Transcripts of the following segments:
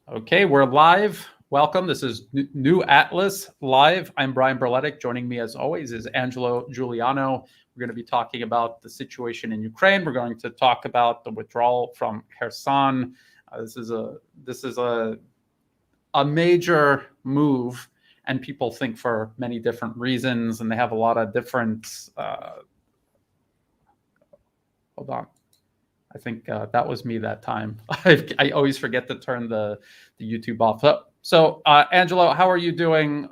Okay, we're live. Welcome. This is New Atlas Live. I'm Brian Berletic. Joining me, as always, is Angelo Giuliano. We're going to be talking about the situation in Ukraine. We're going to talk about the withdrawal from Kherson. This is a major move, and people think for many different reasons, and they have a lot of different. Hold on. I think that was me that time. I always forget to turn the YouTube off. So Angelo, how are you doing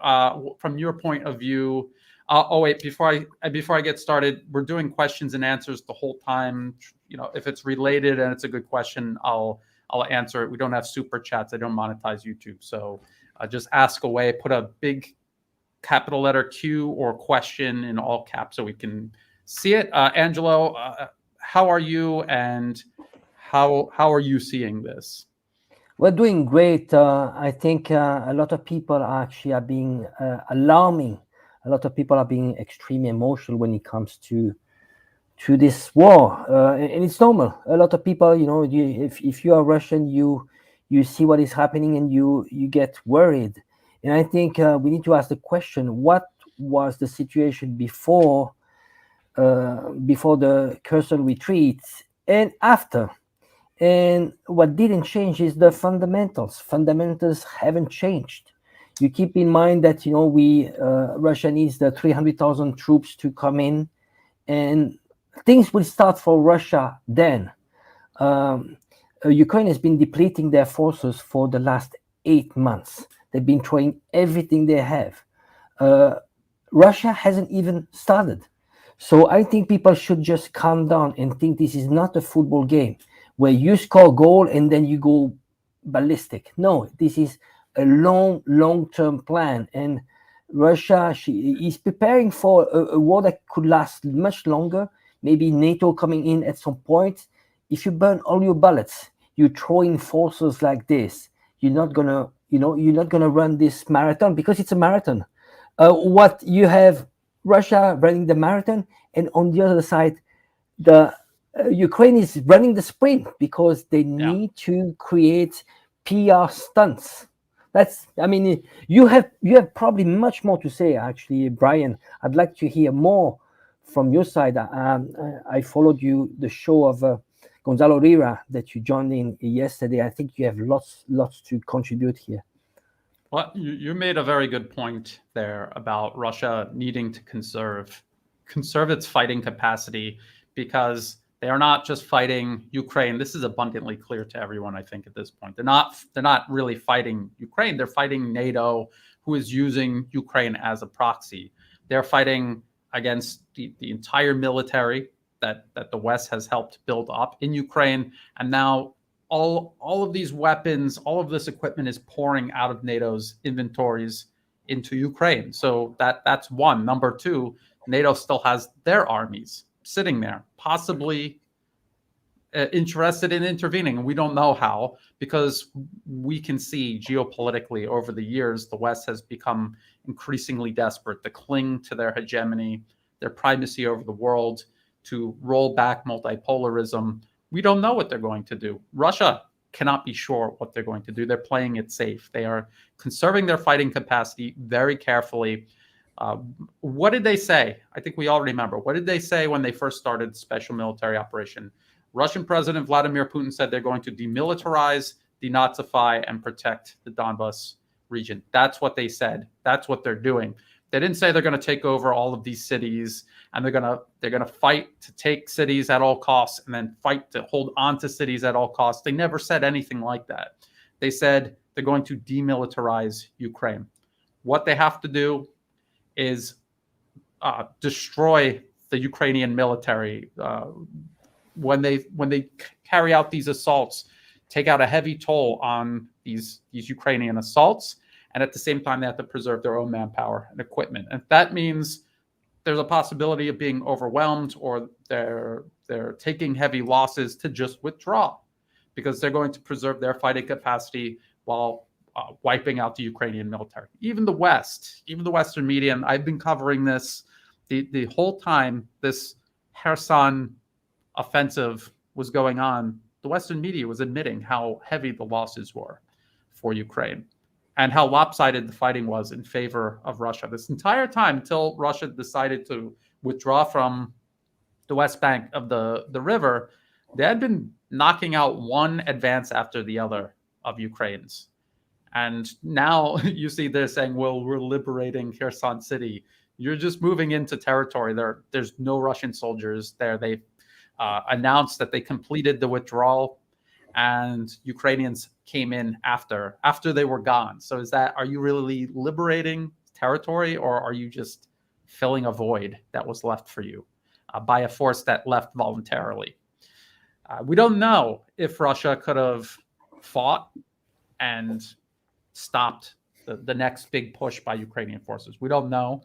from your point of view? Oh wait, before I get started, we're doing questions and answers the whole time. You know, if it's related and it's a good question, I'll answer it. We don't have super chats. I don't monetize YouTube, so just ask away. Put a big capital letter Q or question in all caps so we can see it. Angelo, how are you, and how are you seeing this? We're doing great. I think a lot of people actually are being alarming. A lot of people are being extremely emotional when it comes to this war, and it's normal. A lot of people, if you are Russian, you see what is happening and you get worried. And I think we need to ask the question: what was the situation before the Kherson retreat and after? And what didn't change is the fundamentals. Fundamentals haven't changed. You keep in mind that Russia needs the 300,000 troops to come in, and things will start for Russia then. Ukraine has been depleting their forces for the last 8 months. They've been throwing everything they have. Russia hasn't even started. So I think people should just calm down and think this is not a football game where you score a goal and then you go ballistic. No, this is a long-term plan. And Russia is preparing for a war that could last much longer. Maybe NATO coming in at some point. If you burn all your bullets, you throw in forces like this, you're not gonna run this marathon, because it's a marathon. What you have Russia running the marathon, and on the other side, the Ukraine is running the sprint because they need to create PR stunts. You have probably much more to say, actually, Brian. I'd like to hear more from your side. I followed the show of Gonzalo Rira that you joined in yesterday. I think you have lots to contribute here. Well, you made a very good point there about Russia needing to conserve its fighting capacity, because they are not just fighting Ukraine. This is abundantly clear to everyone, I think, at this point. They're not really fighting Ukraine. They're fighting NATO, who is using Ukraine as a proxy. They're fighting against the entire military that the West has helped build up in Ukraine. And now all of these weapons, all of this equipment is pouring out of NATO's inventories into Ukraine. So that's one. Number two, NATO still has their armies sitting there, possibly interested in intervening. And we don't know how, because we can see geopolitically over the years, the West has become increasingly desperate to cling to their hegemony, their primacy over the world, to roll back multipolarism. We don't know what they're going to do. Russia cannot be sure what they're going to do. They're playing it safe. They are conserving their fighting capacity very carefully. What did they say? I think we all remember. What did they say when they first started special military operation? Russian President Vladimir Putin said they're going to demilitarize, denazify, and protect the Donbas region. That's what they said. That's what they're doing. They didn't say they're going to take over all of these cities and they're going to fight to take cities at all costs and then fight to hold on to cities at all costs. They never said anything like that. They said they're going to demilitarize Ukraine. What they have to do is destroy the Ukrainian military. When they carry out these assaults, take out a heavy toll on these Ukrainian assaults, and at the same time they have to preserve their own manpower and equipment. And that means there's a possibility of being overwhelmed, or they're taking heavy losses, to just withdraw, because they're going to preserve their fighting capacity while wiping out the Ukrainian military. Even the Western media, and I've been covering this the whole time this Kherson offensive was going on, the Western media was admitting how heavy the losses were. for Ukraine, and how lopsided the fighting was in favor of Russia this entire time until Russia decided to withdraw from the West Bank of the river. They had been knocking out one advance after the other of Ukraine's. And now you see they're saying, well, we're liberating Kherson City. You're just moving into territory. There's no Russian soldiers there. They announced that they completed the withdrawal, and Ukrainians came in after they were gone. So are you really liberating territory, or are you just filling a void that was left for you by a force that left voluntarily? We don't know if Russia could have fought and stopped the next big push by Ukrainian forces. We don't know.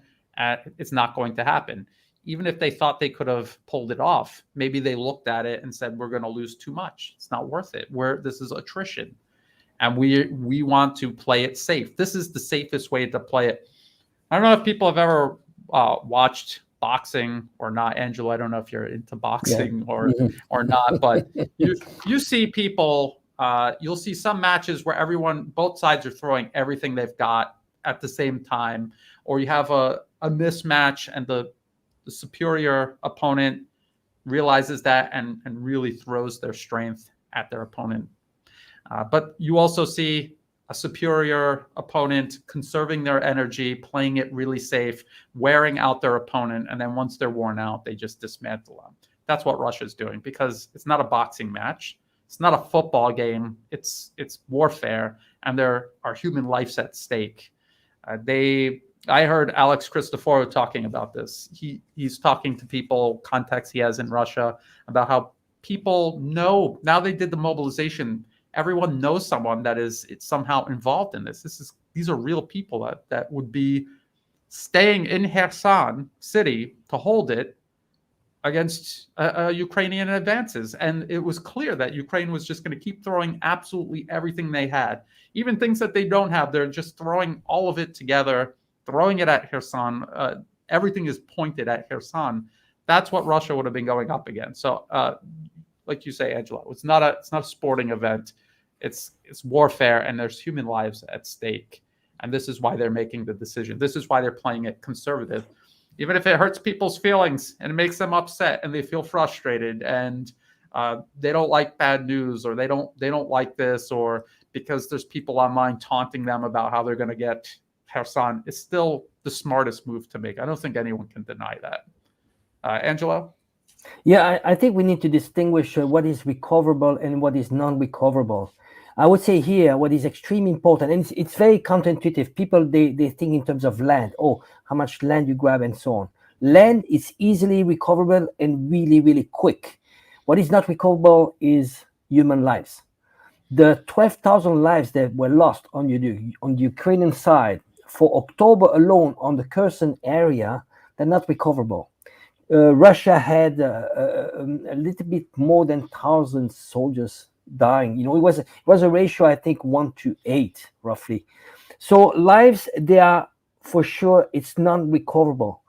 It's not going to happen. Even if they thought they could have pulled it off, maybe they looked at it and said, we're going to lose too much. It's not worth it. This is attrition. And we want to play it safe. This is the safest way to play it. I don't know if people have ever watched boxing or not. Angelo, I don't know if you're into boxing or not, but you see people, you'll see some matches where both sides are throwing everything they've got at the same time, or you have a mismatch and the superior opponent realizes that and really throws their strength at their opponent. But you also see a superior opponent conserving their energy, playing it really safe, wearing out their opponent, and then once they're worn out, they just dismantle them. That's what Russia's doing, because it's not a boxing match. It's not a football game. It's warfare, and there are human lives at stake. I heard Alex Christoforou talking about this. He's talking to people, contacts he has in Russia, about how people know, now they did the mobilization, everyone knows someone that is somehow involved in this. These are real people that would be staying in Kherson city to hold it against Ukrainian advances. And it was clear that Ukraine was just going to keep throwing absolutely everything they had. Even things that they don't have, they're just throwing all of it together, throwing it at Kherson. Everything is pointed at Kherson. That's what Russia would have been going up against. So, like you say, Angelo, it's not a sporting event. It's warfare, and there's human lives at stake. And this is why they're making the decision. This is why they're playing it conservative, even if it hurts people's feelings and it makes them upset and they feel frustrated and they don't like bad news, or they don't like this, or because there's people online taunting them about how they're going to get Kherson. It's still the smartest move to make. I don't think anyone can deny that. Angelo? Yeah, I think we need to distinguish what is recoverable and what is non-recoverable. I would say here what is extremely important, and it's very counterintuitive. People, they think in terms of land. Oh, how much land you grab and so on. Land is easily recoverable and really, really quick. What is not recoverable is human lives. The 12,000 lives that were lost on the Ukrainian side for October alone on the Kherson area, they're not recoverable. Russia had a little bit more than 1,000 soldiers dying. It was a ratio, I think, 1-8 roughly. So lives, they are for sure, it's non-recoverable.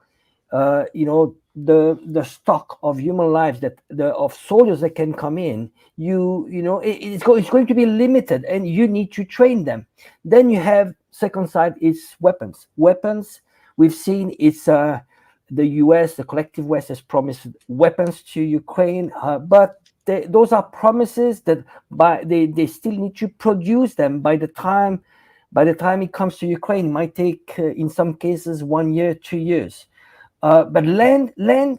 The stock of human lives of soldiers that can come in, it's going to be limited, and you need to train them. Then you have second side is weapons. Weapons, we've seen it's the US, the collective West, has promised weapons to Ukraine, but those are promises that they still need to produce them. By the time it comes to Ukraine, it might take in some cases 1 year, 2 years. But land,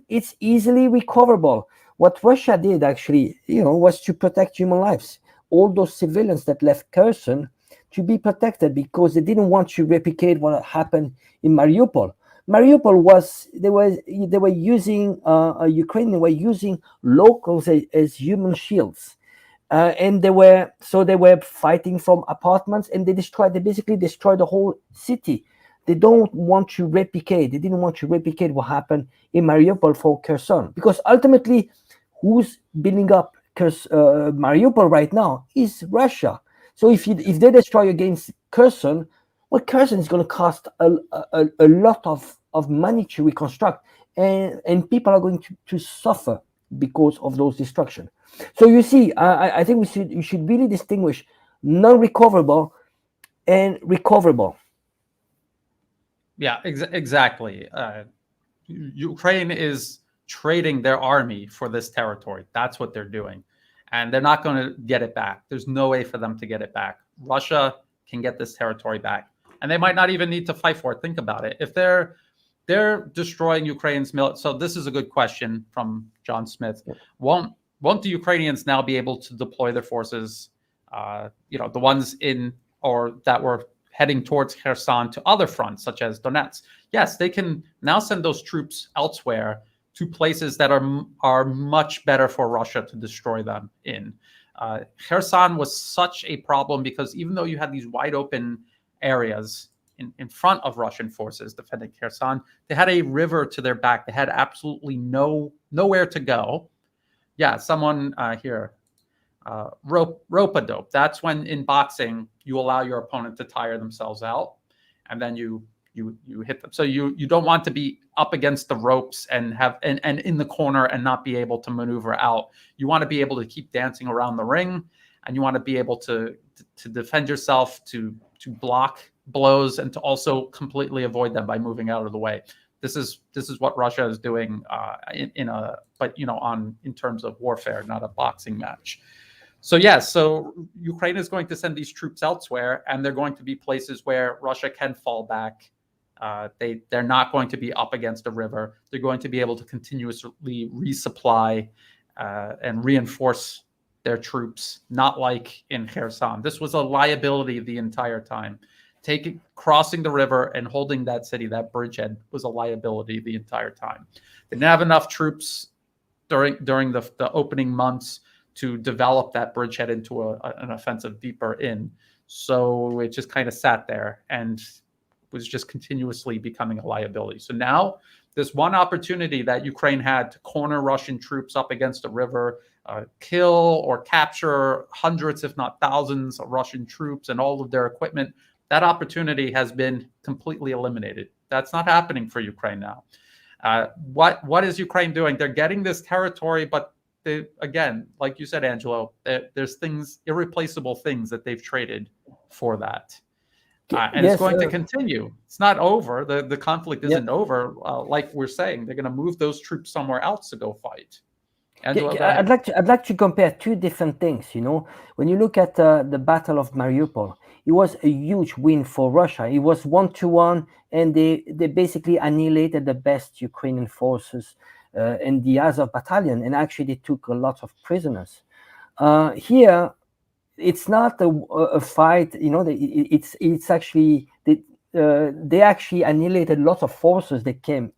it's easily recoverable. What Russia did actually, was to protect human lives. All those civilians that left Kherson to be protected, because they didn't want to replicate what happened in Mariupol. Mariupol they were using Ukraine. They were using locals as human shields, and they were fighting from apartments, and they basically destroyed the whole city. They don't want to replicate. They didn't want to replicate what happened in Mariupol for Kherson, because ultimately, who's building up Mariupol right now is Russia. So if they destroy against Kherson, well, Kherson is going to cost a lot of money to reconstruct, and people are going to suffer because of those destruction. So you see, I think we should really distinguish non-recoverable and recoverable. Yeah, exactly. Ukraine is trading their army for this territory. That's what they're doing. And they're not going to get it back. There's no way for them to get it back. Russia can get this territory back. And they might not even need to fight for it. Think about it. If they're destroying Ukraine's military. So this is a good question from John Smith. Won't the Ukrainians now be able to deploy their forces, the ones in or that were heading towards Kherson to other fronts, such as Donetsk? Yes, they can now send those troops elsewhere to places that are much better for Russia to destroy them in. Kherson was such a problem because even though you had these wide open areas in front of Russian forces defending Kherson, they had a river to their back. They had absolutely nowhere to go. Yeah, someone here, rope-a-dope. That's when in boxing you allow your opponent to tire themselves out, and then you hit them. So you don't want to be up against the ropes and in the corner and not be able to maneuver out. You want to be able to keep dancing around the ring, and you want to be able to defend yourself, to block blows, and to also completely avoid them by moving out of the way. This is what Russia is doing in terms of warfare, not a boxing match. So yes, so Ukraine is going to send these troops elsewhere, and they're going to be places where Russia can fall back. They're not going to be up against a river. They're going to be able to continuously resupply and reinforce their troops, not like in Kherson. This was a liability the entire time. Crossing the river and holding that city, that bridgehead, was a liability the entire time. They didn't have enough troops during the opening months to develop that bridgehead into an offensive deeper in. So it just kind of sat there and was just continuously becoming a liability. So now this one opportunity that Ukraine had to corner Russian troops up against a river, kill or capture hundreds, if not thousands, of Russian troops and all of their equipment, that opportunity has been completely eliminated. That's not happening for Ukraine now. What is Ukraine doing? They're getting this territory, but again, like you said, Angelo, there's irreplaceable things that they've traded for that. And yes, it's going to continue. It's not over. The conflict isn't over. Like we're saying, they're going to move those troops somewhere else to go fight. Angelo, go ahead. I'd like to compare two different things. When you look at the Battle of Mariupol, it was a huge win for Russia. It was 1-1, and they basically annihilated the best Ukrainian forces in the Azov battalion, and actually they took a lot of prisoners. Here, it's not a fight. It's actually they actually annihilated lots of forces that came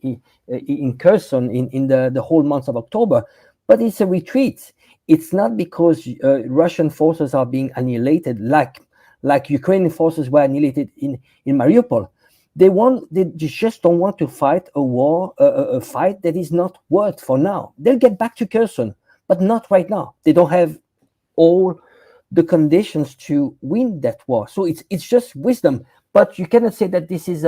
in Kherson in the whole month of October. But it's a retreat. It's not because Russian forces are being annihilated like Ukrainian forces were annihilated in Mariupol. They just don't want to fight a fight that is not worth for now. They'll get back to Kherson, but not right now. They don't have all the conditions to win that war. So it's just wisdom. But you cannot say that this is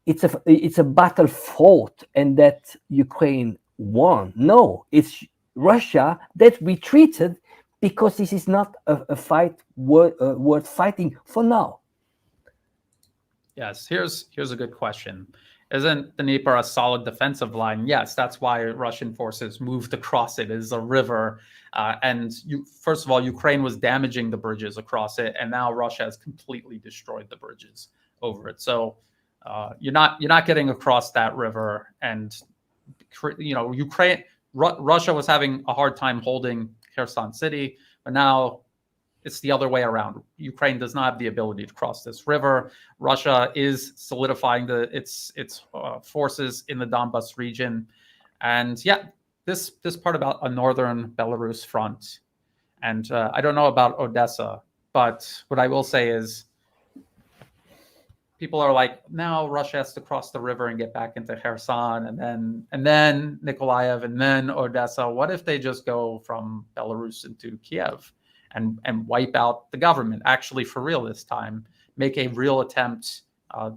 it's a battle fought and that Ukraine won. No, it's Russia that retreated because this is not a fight worth fighting for now. Yes, here's a good question. Isn't the Dnieper a solid defensive line? Yes, that's why Russian forces moved across it. It is a river. First of all, Ukraine was damaging the bridges across it, and now Russia has completely destroyed the bridges over it. So you're not getting across that river. And Russia was having a hard time holding Kherson City, but now it's the other way around. Ukraine does not have the ability to cross this river. Russia is solidifying its forces in the Donbas region, and this part about a northern Belarus front. And I don't know about Odessa, but what I will say is, people are like, now Russia has to cross the river and get back into Kherson, and then Nikolaev, and then Odessa. What if they just go from Belarus into Kiev and wipe out the government, actually for real this time, make a real attempt,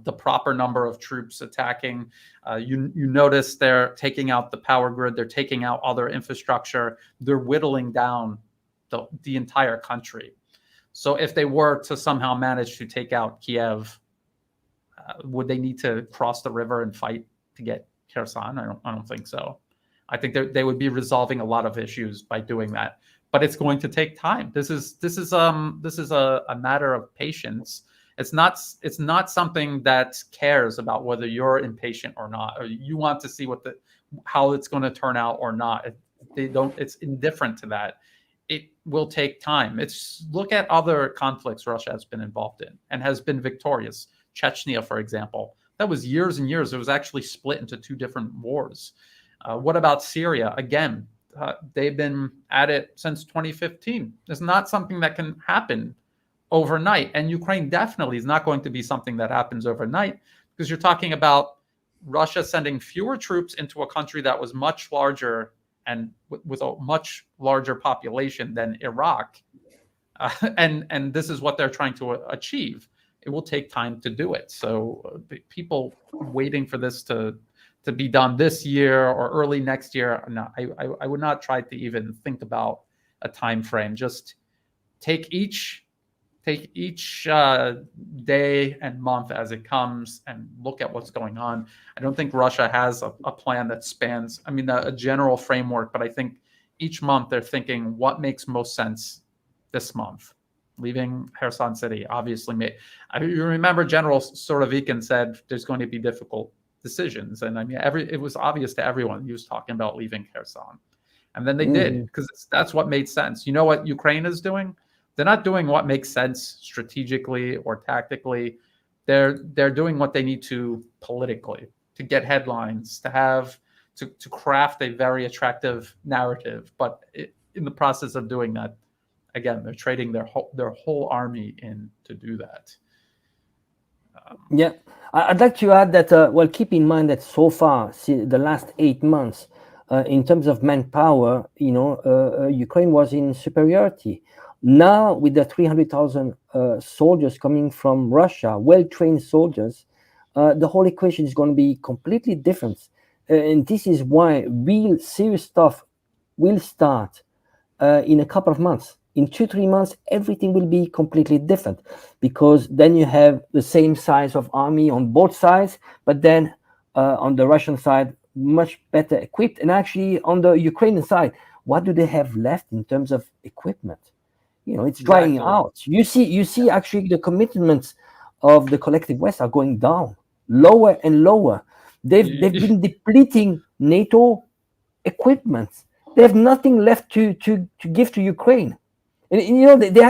the proper number of troops attacking. You notice they're taking out the power grid, they're taking out other infrastructure, they're whittling down the entire country. So if they were to somehow manage to take out Kiev, would they need to cross the river and fight to get Kherson? I don't think so. I think they would be resolving a lot of issues by doing that, but it's going to take time. This is a matter of patience. It's not something that cares about whether you're impatient or not, or you want to see how it's going to turn out or not. It's indifferent to that. It will take time. Look at other conflicts Russia has been involved in and has been victorious. Chechnya, for example, that was years and years. It was actually split into two different wars. What about Syria? Again, they've been at it since 2015. It's not something that can happen overnight. And Ukraine definitely is not going to be something that happens overnight, because you're talking about Russia sending fewer troops into a country that was much larger and with a much larger population than Iraq. And this is what they're trying to achieve. It will take time to do it. So people waiting for this to be done this year or early next year, no, I would not try to even think about a time frame. Just take each day and month as it comes and look at what's going on. I don't think Russia has a plan that spans, a general framework, but I think each month they're thinking what makes most sense this month. Leaving Kherson City obviously you remember General Surovikin said there's going to be difficult decisions, and it was obvious to everyone he was talking about leaving Kherson, and then they did, because that's what made sense. You know what Ukraine is doing? They're not doing what makes sense strategically or tactically. They're doing what they need to politically, to get headlines, to craft a very attractive narrative. But in the process of doing that, again, they're trading their whole army in to do that. Yeah, I'd like to add that, keep in mind that so far, the last 8 months, in terms of manpower, Ukraine was in superiority. Now, with the 300,000 soldiers coming from Russia, well-trained soldiers, the whole equation is going to be completely different. And this is why real serious stuff will start in a couple of months. In 2-3 months, everything will be completely different, because then you have the same size of army on both sides, but then on the Russian side, much better equipped. And actually, on the Ukrainian side, what do they have left in terms of equipment? It's drying out. You see actually the commitments of the collective West are going down, lower and lower. They've been depleting NATO equipment. They have nothing left to give to Ukraine. And they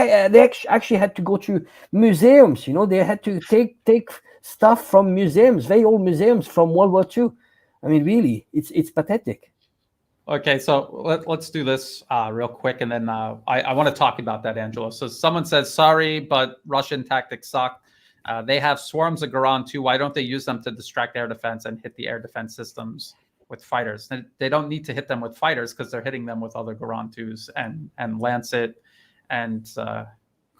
actually had to go to museums. They had to take stuff from museums, very old museums from World War II. Really, it's pathetic. Okay, so let's do this real quick, and then I want to talk about that, Angelo. So someone says, sorry, but Russian tactics suck. They have swarms of Garand too. Why don't they use them to distract air defense and hit the air defense systems with fighters? They don't need to hit them with fighters, because they're hitting them with other Garand 2s and Lancet and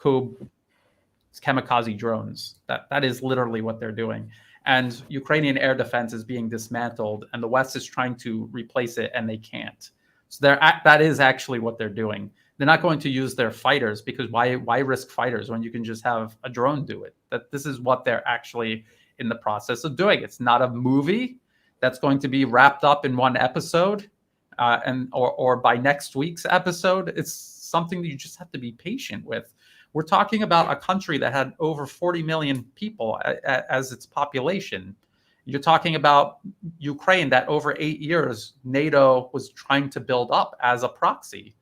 Kub kamikaze drones. That is literally what they're doing. And Ukrainian air defense is being dismantled, and the West is trying to replace it, and they can't. So that is actually what they're doing. They're not going to use their fighters, because why risk fighters when you can just have a drone do it? This is what they're actually in the process of doing. It's not a movie that's going to be wrapped up in one episode, or by next week's episode. It's something that you just have to be patient with. We're talking about a country that had over 40 million people as its population. You're talking about Ukraine that over 8 years, NATO was trying to build up as a proxy.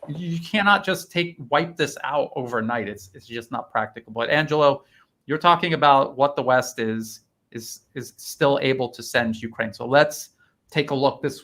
You cannot just wipe this out overnight. It's just not practical. But Angelo, you're talking about what the West is still able to send Ukraine. So let's take a look. This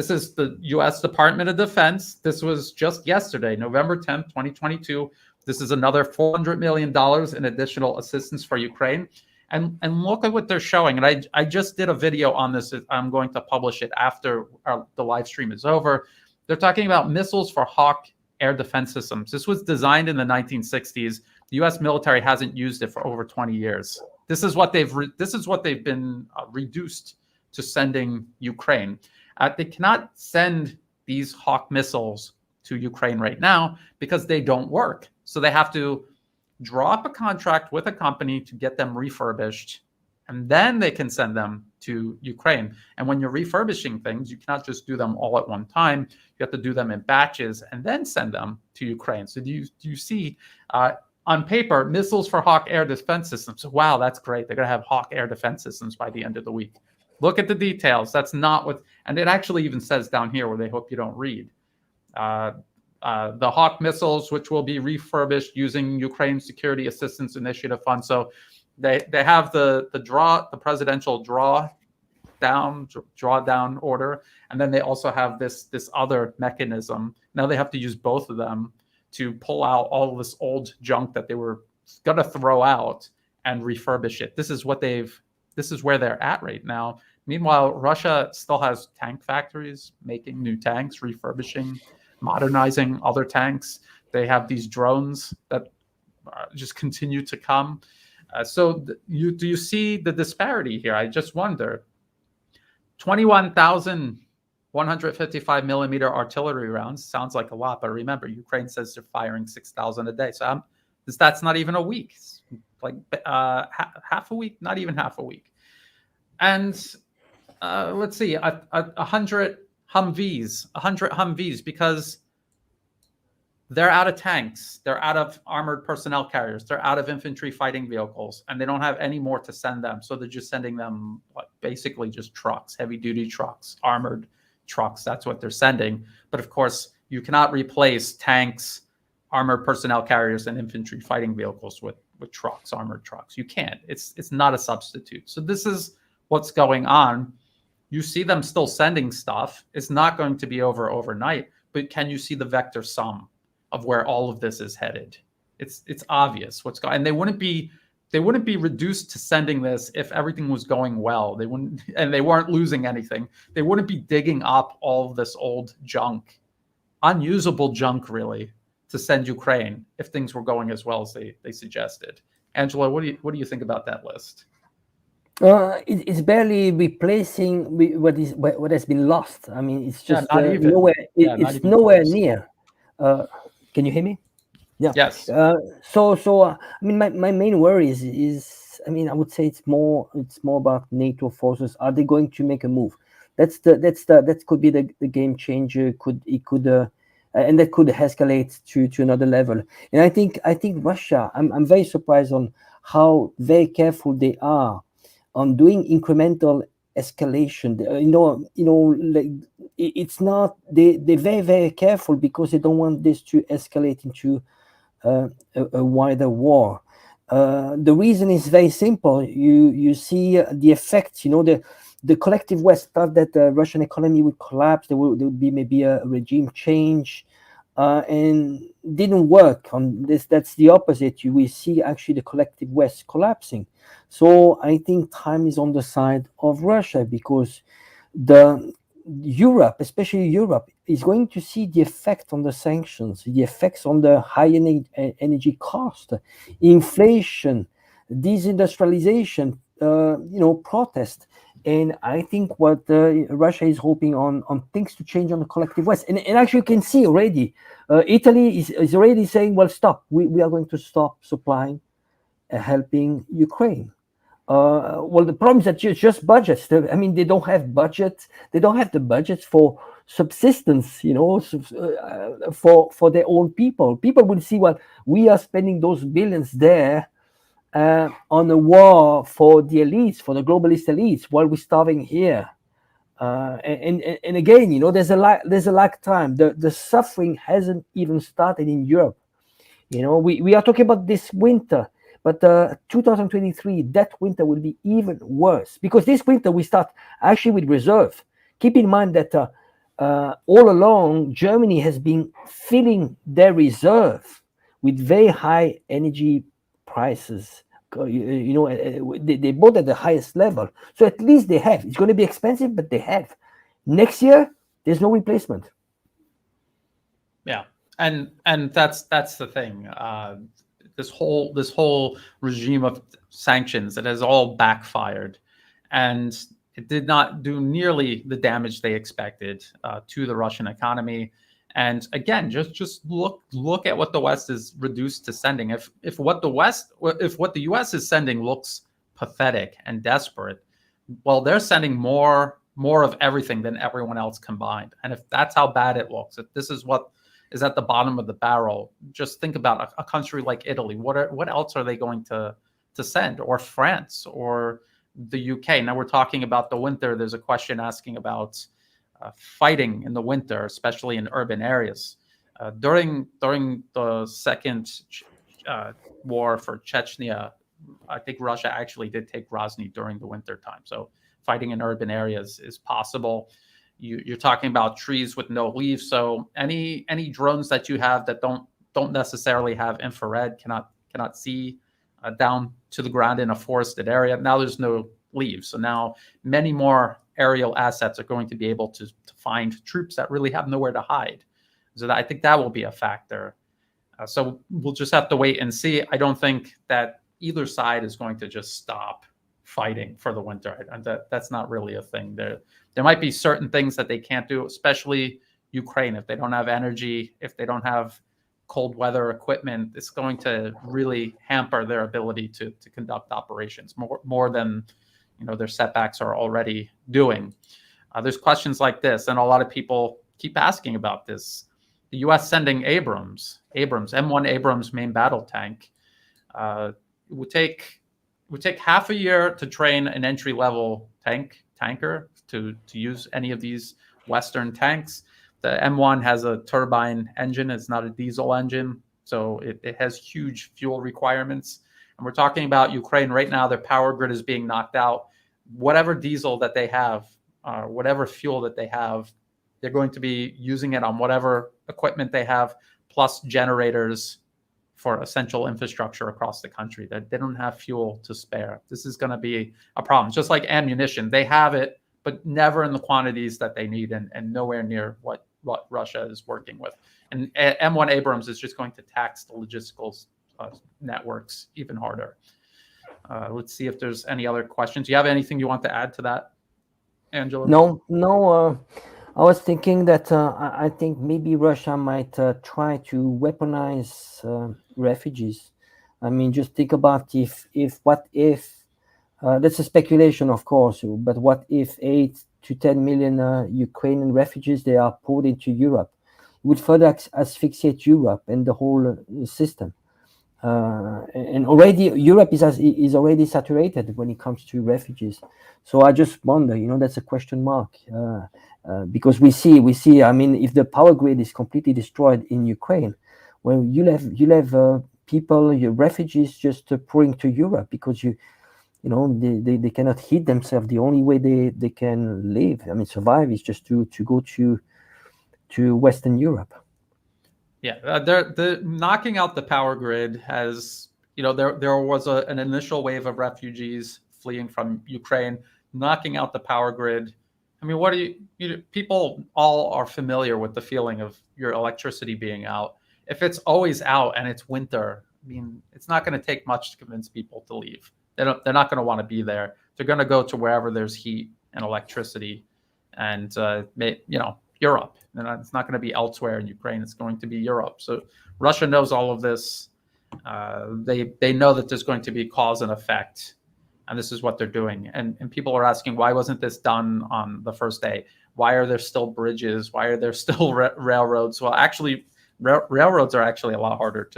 is the U.S. Department of Defense. This was just yesterday, November 10th, 2022. This is another $400 million in additional assistance for Ukraine. And look at what they're showing. And I just did a video on this. I'm going to publish it after the live stream is over. They're talking about missiles for Hawk air defense systems. This was designed in the 1960s. The U.S. military hasn't used it for over 20 years. This is what they've been reduced to sending Ukraine. They cannot send these Hawk missiles to Ukraine right now because they don't work. So they have to draw up a contract with a company to get them refurbished, and then they can send them to Ukraine. And when you're refurbishing things, you cannot just do them all at one time. You have to do them in batches and then send them to Ukraine. So do you see on paper, missiles for Hawk air defense systems? Wow, that's great. They're going to have Hawk air defense systems by the end of the week. Look at the details. That's not what, and it actually even says down here where they hope you don't read. The Hawk missiles, which will be refurbished using Ukraine Security Assistance Initiative Fund. So they have the presidential drawdown order, and then they also have this other mechanism. Now they have to use both of them to pull out all of this old junk that they were gonna throw out and refurbish it. This is where they're at right now. Meanwhile, Russia still has tank factories making new tanks, refurbishing, modernizing other tanks. They have these drones that just continue to come. So do you see the disparity here? I just wonder. 21,155 millimeter artillery rounds sounds like a lot, but remember, Ukraine says they're firing 6,000 a day. So that's not even a week. It's like half a week, not even half a week. And let's see, 100 Humvees, because they're out of tanks, they're out of armored personnel carriers, they're out of infantry fighting vehicles, and they don't have any more to send them. So they're just sending them basically just trucks, heavy duty trucks, armored trucks. That's what they're sending. But of course, you cannot replace tanks, armored personnel carriers, and infantry fighting vehicles with trucks, armored trucks. You can't. It's not a substitute. So this is what's going on. You see them still sending stuff. It's not going to be over overnight, but can you see the vector sum of where all of this is headed? It's obvious what's going on. And they wouldn't be reduced to sending this if everything was going well. They wouldn't, and they weren't losing anything. They wouldn't be digging up all of this old junk, unusable junk really, to send Ukraine if things were going as well as they suggested. Angelo, what do you think about that list? It's barely replacing what has been lost. I mean, it's just nowhere. It's nowhere near. Can you hear me? Yeah. Yes. So I mean, my main worry is I mean, I would say it's more about NATO forces. Are they going to make a move? That could be the game changer. And that could escalate to another level. And I think Russia. I'm very surprised on how very careful they are on doing incremental escalation. Like it's not. They're very, very careful because they don't want this to escalate into a wider war. The reason is very simple. You see the effects. The collective West thought that the Russian economy would collapse. There would be maybe a regime change, and didn't work on this. That's the opposite. We see actually the collective West collapsing. So I think time is on the side of Russia because Europe, especially Europe, is going to see the effect on the sanctions, the effects on the high energy cost, inflation, desindustrialization, protest. And I think what Russia is hoping on things to change on the collective West. And actually you can see already, Italy is already saying, well, stop. We are going to stop supplying, helping Ukraine. Well, the problem is that it's just budgets. I mean, they don't have budgets. They don't have the budgets for subsistence, for their own people. People will see, well, we are spending those billions there on a war for the elites, for the globalist elites, while we're starving here. And again, there's a lag time. The suffering hasn't even started in Europe. We are talking about this winter, but 2023, that winter will be even worse because this winter we start actually with reserve. Keep in mind that all along Germany has been filling their reserve with very high energy prices. They bought at the highest level, so at least they have. It's going to be expensive, but they have. Next year, there's no replacement. Yeah, and that's the thing. This whole regime of sanctions, it has all backfired, and it did not do nearly the damage they expected to the Russian economy. And again, just look at what the West is reduced to sending. If what the US is sending looks pathetic and desperate, well, they're sending more of everything than everyone else combined. And if that's how bad it looks, if this is what is at the bottom of the barrel, just think about a country like Italy. What else are they going to send? Or France or the UK? Now we're talking about the winter. There's a question asking about fighting in the winter, especially in urban areas. During the second war for Chechnya, I think Russia actually did take Grozny during the winter time. So fighting in urban areas is possible. You're talking about trees with no leaves. So any drones that you have that don't necessarily have infrared, cannot see down to the ground in a forested area. Now there's no leaves. So now many more aerial assets are going to be able to find troops that really have nowhere to hide. So I think that will be a factor. So we'll just have to wait and see. I don't think that either side is going to just stop fighting for the winter. And that's not really a thing. There might be certain things that they can't do, especially Ukraine. If they don't have energy, if they don't have cold weather equipment, it's going to really hamper their ability to conduct operations more than their setbacks are already doing. There's questions like this, and a lot of people keep asking about this. The U.S. sending Abrams, M1 Abrams main battle tank. It would take half a year to train an entry-level tanker to use any of these Western tanks. The M1 has a turbine engine. It's not a diesel engine, so it has huge fuel requirements. And we're talking about Ukraine right now. Their power grid is being knocked out. Whatever diesel that they have, whatever fuel that they have, they're going to be using it on whatever equipment they have, plus generators for essential infrastructure across the country. That they don't have fuel to spare. This is going to be a problem. Just like ammunition, they have it, but never in the quantities that they need, and nowhere near what Russia is working with. And M1 Abrams is just going to tax the logistical networks even harder. Let's see if there's any other questions. Do you have anything you want to add to that, Angelo? No. I was thinking that I think maybe Russia might try to weaponize refugees. I mean, just think about if that's a speculation, of course, but what if 8 to 10 million Ukrainian refugees, they are poured into Europe? It would further asphyxiate Europe and the whole system. And already Europe is already saturated when it comes to refugees. So I just wonder, that's a question mark. Because we see. I mean, if the power grid is completely destroyed in Ukraine, well, you'll have people, your refugees, just pouring to Europe because they cannot heat themselves. The only way they can live, I mean, survive, is just to go to Western Europe. Yeah, the knocking out the power grid has, there was an initial wave of refugees fleeing from Ukraine, knocking out the power grid. I mean, what do people all are familiar with the feeling of your electricity being out. If it's always out and it's winter, I mean, it's not going to take much to convince people to leave. They're not going to want to be there. They're going to go to wherever there's heat and electricity, and Europe. And it's not going to be elsewhere in Ukraine. It's going to be Europe. So Russia knows all of this. They know that there's going to be cause and effect, and this is what they're doing. And people are asking, why wasn't this done on the first day? Why are there still bridges? Why are there still railroads? Well, actually, railroads are actually a lot harder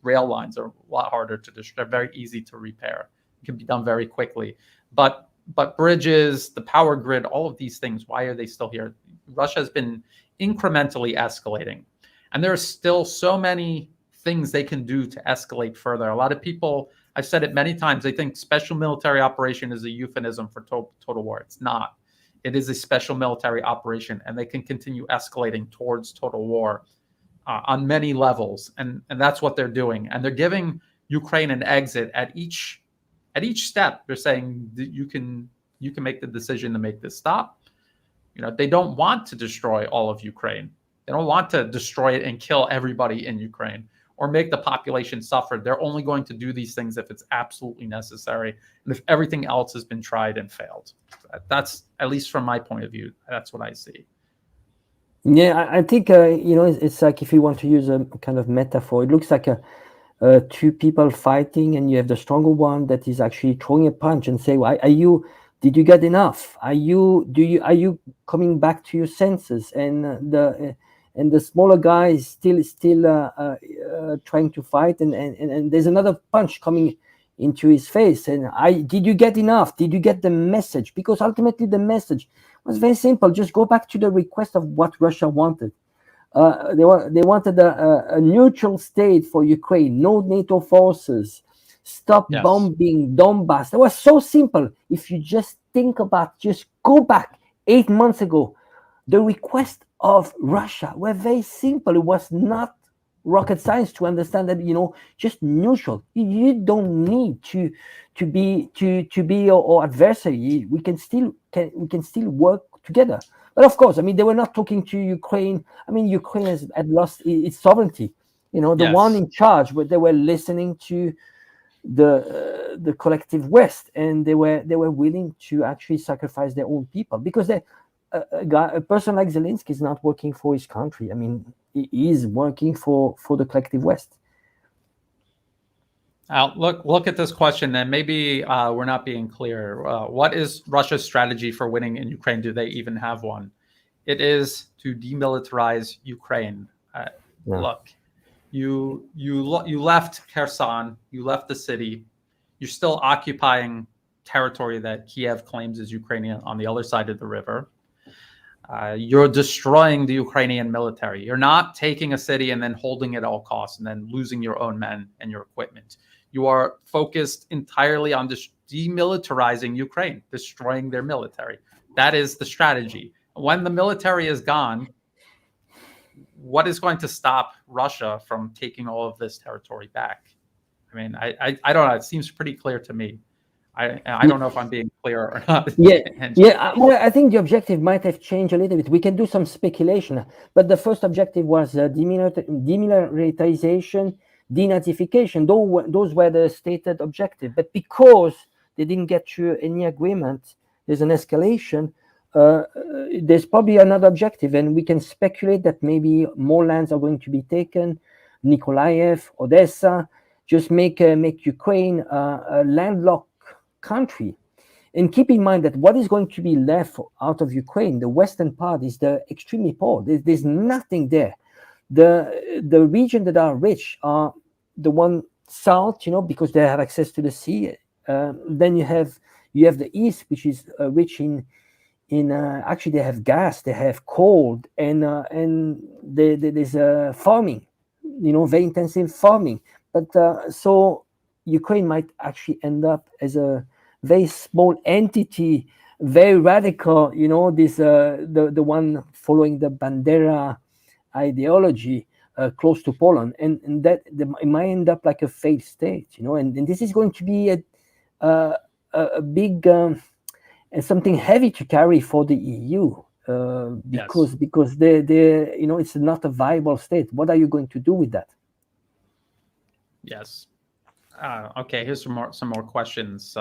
rail lines are a lot harder to destroy. They're very easy to repair. It can be done very quickly. But bridges, the power grid, all of these things, why are they still here? Russia has been incrementally escalating. And there are still so many things they can do to escalate further. A lot of people, I've said it many times, they think special military operation is a euphemism for total war. It's not. It is a special military operation, and they can continue escalating towards total war on many levels. And that's what they're doing. And they're giving Ukraine an exit at each step. They're saying that you can make the decision to make this stop. They don't want to destroy all of Ukraine. They don't want to destroy it and kill everybody in Ukraine or make the population suffer. They're only going to do these things if it's absolutely necessary and if everything else has been tried and failed. That's, at least from my point of view, that's what I see. Yeah, I think it's like, if you want to use a kind of metaphor, it looks like two people fighting, and you have the stronger one that is actually throwing a punch and say, "Why are you? Did you get enough? Are you coming back to your senses?" And the smaller guy is still trying to fight, and there's another punch coming into his face. And did you get enough? Did you get the message? Because ultimately the message was very simple. Just go back to the request of what Russia wanted. They wanted a neutral state for Ukraine, no NATO forces, stop Yes. bombing Donbass. It was so simple. If you just think about, just go back 8 months ago, the request of Russia were very simple. It was not rocket science to understand that, just neutral. You don't need to be our adversary. We can still work together. But of course, they were not talking to Ukraine. Ukraine had lost its sovereignty. The Yes. one in charge, but they were listening to the collective West, and they were willing to actually sacrifice their own people, because a person like Zelensky is not working for his country. He is working for the collective West. Look at this question, and maybe we're not being clear. What is Russia's strategy for winning in Ukraine? Do they even have one? It is to demilitarize Ukraine. Yeah. Look, you left Kherson, you left the city. You're still occupying territory that Kiev claims is Ukrainian on the other side of the river. You're destroying the Ukrainian military. You're not taking a city and then holding it at all costs and then losing your own men and your equipment. You are focused entirely on demilitarizing Ukraine, destroying their military. That is the strategy. When the military is gone, what is going to stop Russia from taking all of this territory back? I don't know. It seems pretty clear to me. I don't know if I'm being clear or not. Well, I think the objective might have changed a little bit. We can do some speculation, but the first objective was demilitarization, denazification. Those were the stated objective. But because they didn't get to any agreement, there's an escalation. There's probably another objective, and we can speculate that maybe more lands are going to be taken, Nikolaev, Odessa, just make Ukraine a landlocked country. And keep in mind that what is going to be left out of Ukraine, the western part, is extremely poor. There's nothing there. The region that are rich are the one south, because they have access to the sea. Then you have the east, which is rich in actually they have gas, they have coal, and there's farming, very intensive farming. But so Ukraine might actually end up as a very small entity, very radical, this the one following the Bandera ideology, close to Poland, and that it might end up like a failed state, and this is going to be a big and something heavy to carry for the EU, because they it's not a viable state. What are you going to do with that? Yes. Okay, here's some more questions.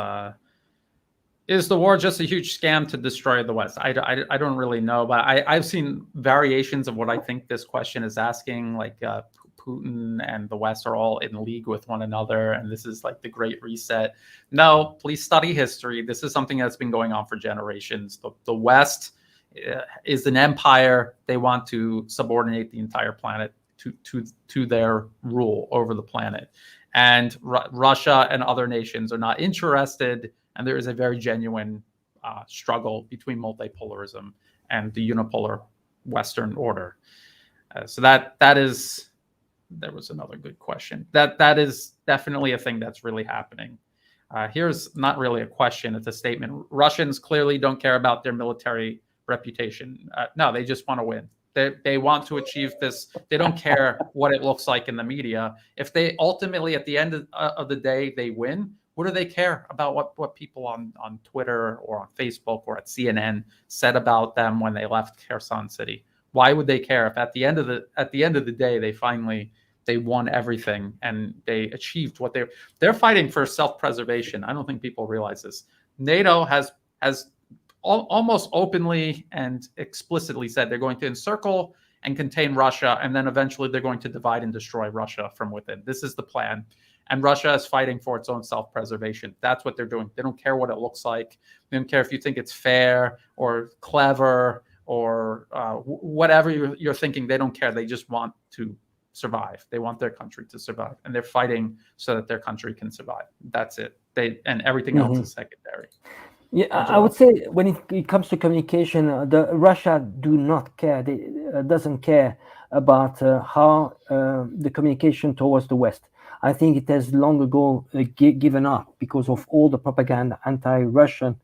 Is the war just a huge scam to destroy the West? I don't really know, but I've seen variations of what I think this question is asking, like Putin and the West are all in league with one another, and this is like the Great Reset. No, please study history. This is something that's been going on for generations. The West is an empire. They want to subordinate the entire planet to their rule over the planet. And Russia and other nations are not interested, and there is a very genuine struggle between multipolarism and the unipolar Western order. So that is, there was another good question. That is definitely a thing that's really happening. Here's not really a question, it's a statement. Russians clearly don't care about their military reputation. No, they just want to win. They want to achieve this. They don't care what it looks like in the media. If they ultimately, at the end of the day, they win, what do they care about what people on Twitter or on Facebook or at CNN said about them when they left Kherson City? Why would they care if at the end of the day they won everything and they achieved what they're fighting for? Self-preservation. I don't think people realize this. NATO has almost openly and explicitly said they're going to encircle and contain Russia, and then eventually they're going to divide and destroy Russia from within. This is the plan. And Russia is fighting for its own self-preservation. That's what they're doing. They don't care what it looks like. They don't care if you think it's fair or clever or whatever you're thinking. They don't care. They just want to survive. They want their country to survive. And they're fighting so that their country can survive. That's it. And everything else is secondary. Yeah, I would say when it comes to communication, Russia do not care. They doesn't care about how the communication towards the West. I think it has long ago given up because of all the propaganda, anti-Russian,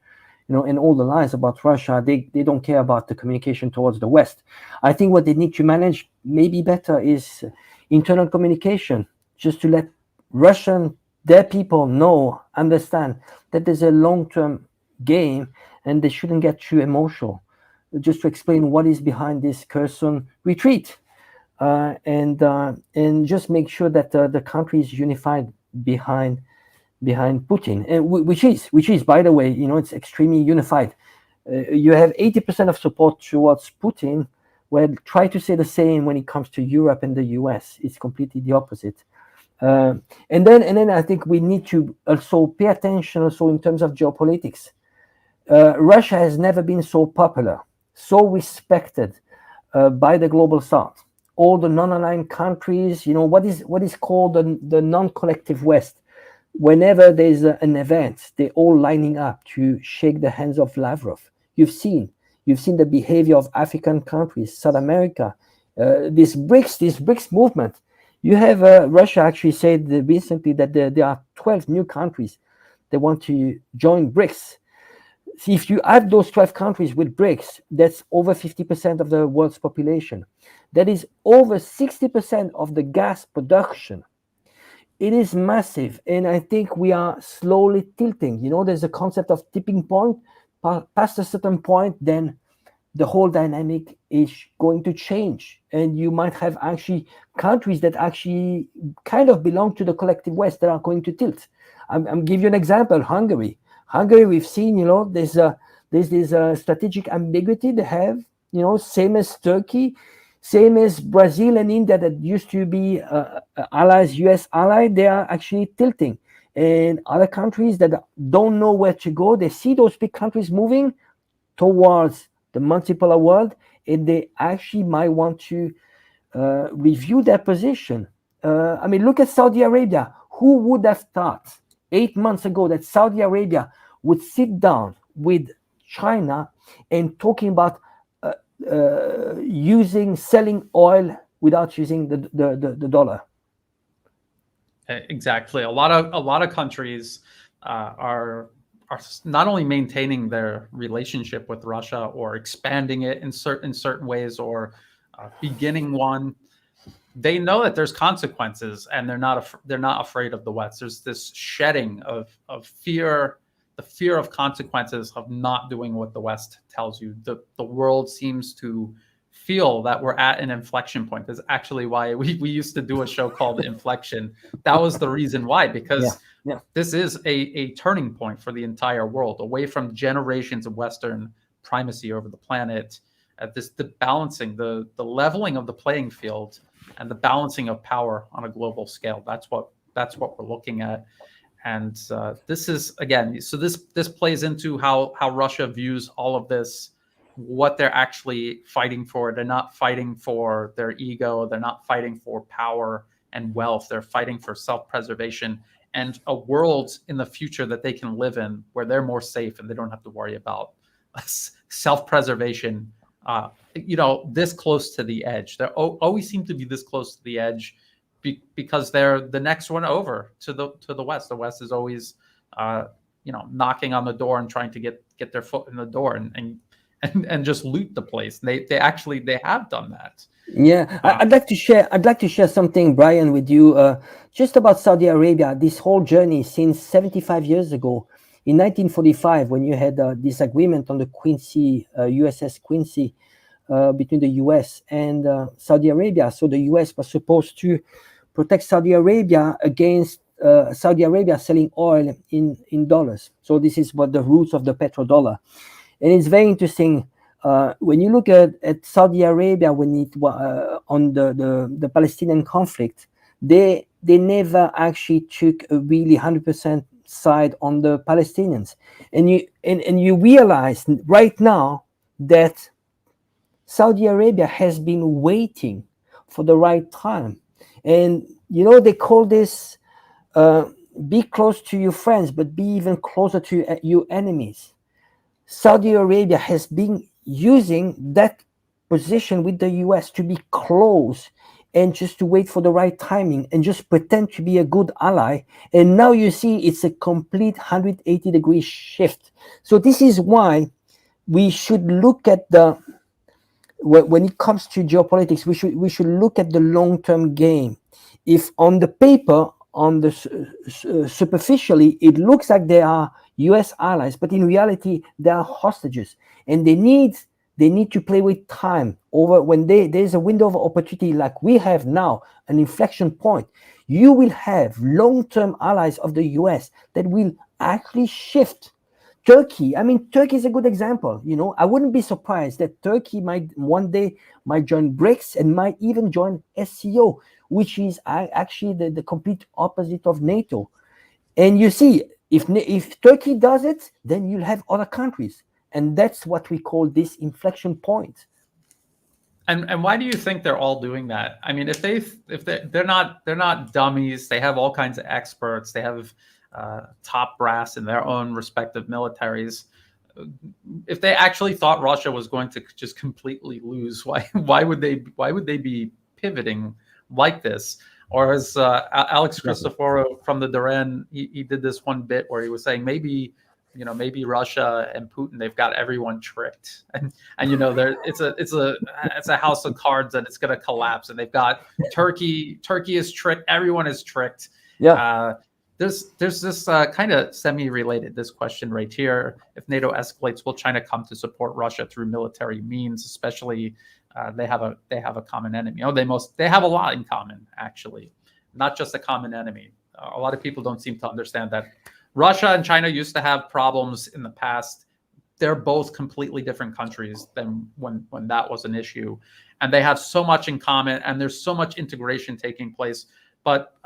and all the lies about Russia. They don't care about the communication towards the West. I think what they need to manage maybe better is internal communication, just to let their people understand that there's a long-term game and they shouldn't get too emotional. Just to explain what is behind this Kherson retreat. And just make sure that the country is unified behind Putin, and which is, by the way, it's extremely unified. You have 80% of support towards Putin. Well, try to say the same when it comes to Europe and the US. It's completely the opposite. And then I think we need to also pay attention also in terms of geopolitics. Russia has never been so popular, so respected by the global South. All the non-aligned countries, what is called the non-collective West. Whenever there's an event, they're all lining up to shake the hands of Lavrov. You've seen the behavior of African countries, South America, this BRICS movement. You have Russia actually said recently that there are 12 new countries that want to join BRICS. If you add those 12 countries with BRICS, that's over 50% of the world's population. That is over 60% of the gas production. It is massive, and I think we are slowly tilting. There's a concept of tipping point. Past a certain point, then the whole dynamic is going to change, and you might have actually countries that actually kind of belong to the collective West that are going to tilt. I'm give you an example. Hungary, we've seen, there's this strategic ambiguity they have, same as Turkey, same as Brazil and India that used to be allies, US ally. They are actually tilting. And other countries that don't know where to go, they see those big countries moving towards the multipolar world, and they actually might want to review their position. Look at Saudi Arabia. Who would have thought 8 months ago that Saudi Arabia would sit down with China and talking about selling oil without using the dollar? Exactly. A lot of countries are not only maintaining their relationship with Russia or expanding it in certain ways or beginning one. They know that there's consequences, and they're not afraid of the West. There's this shedding of fear, the fear of consequences of not doing what the West tells you. The world seems to feel that we're at an inflection point. That's actually why we used to do a show called Inflection. That was the reason why, because this is a turning point for the entire world, away from generations of Western primacy over the planet. The balancing, the leveling of the playing field, and the balancing of power on a global scale. That's what we're looking at. And this is, again, so this plays into how Russia views all of this, what they're actually fighting for. They're not fighting for their ego. They're not fighting for power and wealth. They're fighting for self-preservation and a world in the future that they can live in where they're more safe and they don't have to worry about self-preservation. This close to the edge. They always seem to be this close to the edge because they're the next one over to the West. The West is always, knocking on the door and trying to get their foot in the door and just loot the place. They have done that. Yeah, I'd like to share something, Brian, with you, just about Saudi Arabia. This whole journey since 75 years ago, in 1945, when you had this agreement on the Quincy, USS Quincy, between the US and Saudi Arabia. So the US was supposed to protect Saudi Arabia against Saudi Arabia selling oil in dollars. So this is what the roots of the petrodollar. And it's very interesting when you look at Saudi Arabia, when it on the Palestinian conflict, they never actually took a really 100% side on the Palestinians. And you realize right now that Saudi Arabia has been waiting for the right time. And they call this be close to your friends, but be even closer to your enemies. Saudi Arabia has been using that position with the US to be close and just to wait for the right timing and just pretend to be a good ally. And now you see it's a complete 180-degree shift. So this is why we should look at when it comes to geopolitics, we should look at the long-term game. If on the paper, on the superficially, it looks like they are US allies, but in reality they are hostages, and they need to play with time. Over when there's a window of opportunity like we have now, an inflection point, you will have long-term allies of the US that will actually shift. Turkey is a good example. I wouldn't be surprised that Turkey might one day join BRICS and might even join SCO, which is actually the complete opposite of NATO. And you see, if Turkey does it, then you'll have other countries, and that's what we call this inflection point. And why do you think they're all doing that? I mean, if they're not dummies, they have all kinds of experts, they have top brass in their own respective militaries. If they actually thought Russia was going to just completely lose, why would they be pivoting like this? Or as Alex Cristoforo from the Duran, he did this one bit where he was saying maybe Russia and Putin, they've got everyone tricked, and it's a house of cards and it's going to collapse, and they've got Turkey is tricked, everyone is tricked. Yeah. There's this kind of semi-related, this question right here. If NATO escalates, will China come to support Russia through military means? Especially, they have a common enemy. They have a lot in common, actually, not just a common enemy. A lot of people don't seem to understand that Russia and China used to have problems in the past. They're both completely different countries than when that was an issue, and they have so much in common, and there's so much integration taking place. But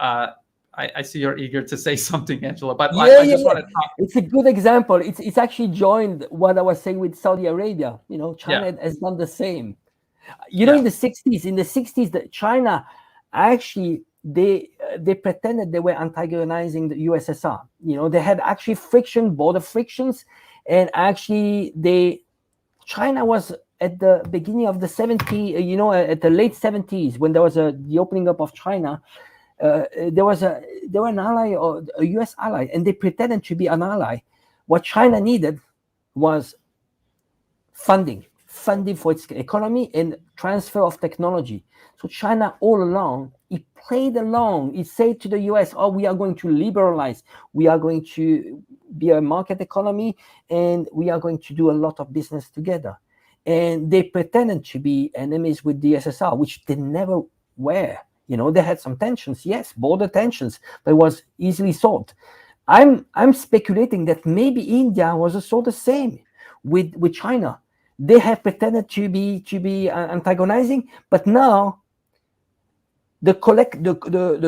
I see you're eager to say something, Angelo, but I just want to talk. It's a good example. It's actually joined what I was saying with Saudi Arabia. China has done the same. In the 60s, that China actually they pretended they were antagonizing the USSR. They had actually border frictions, and actually China was at the beginning of the 70s, at the late 70s, when there was the opening up of China. They were an ally or a US ally, and they pretended to be an ally. What China needed was funding for its economy and transfer of technology. So China all along, it played along. It said to the US, we are going to liberalize. We are going to be a market economy, and we are going to do a lot of business together. And they pretended to be enemies with the USSR, which they never were. They had some tensions, yes, border tensions, but it was easily solved. I'm speculating that maybe India was also the same with China. They have pretended to be antagonizing, but now the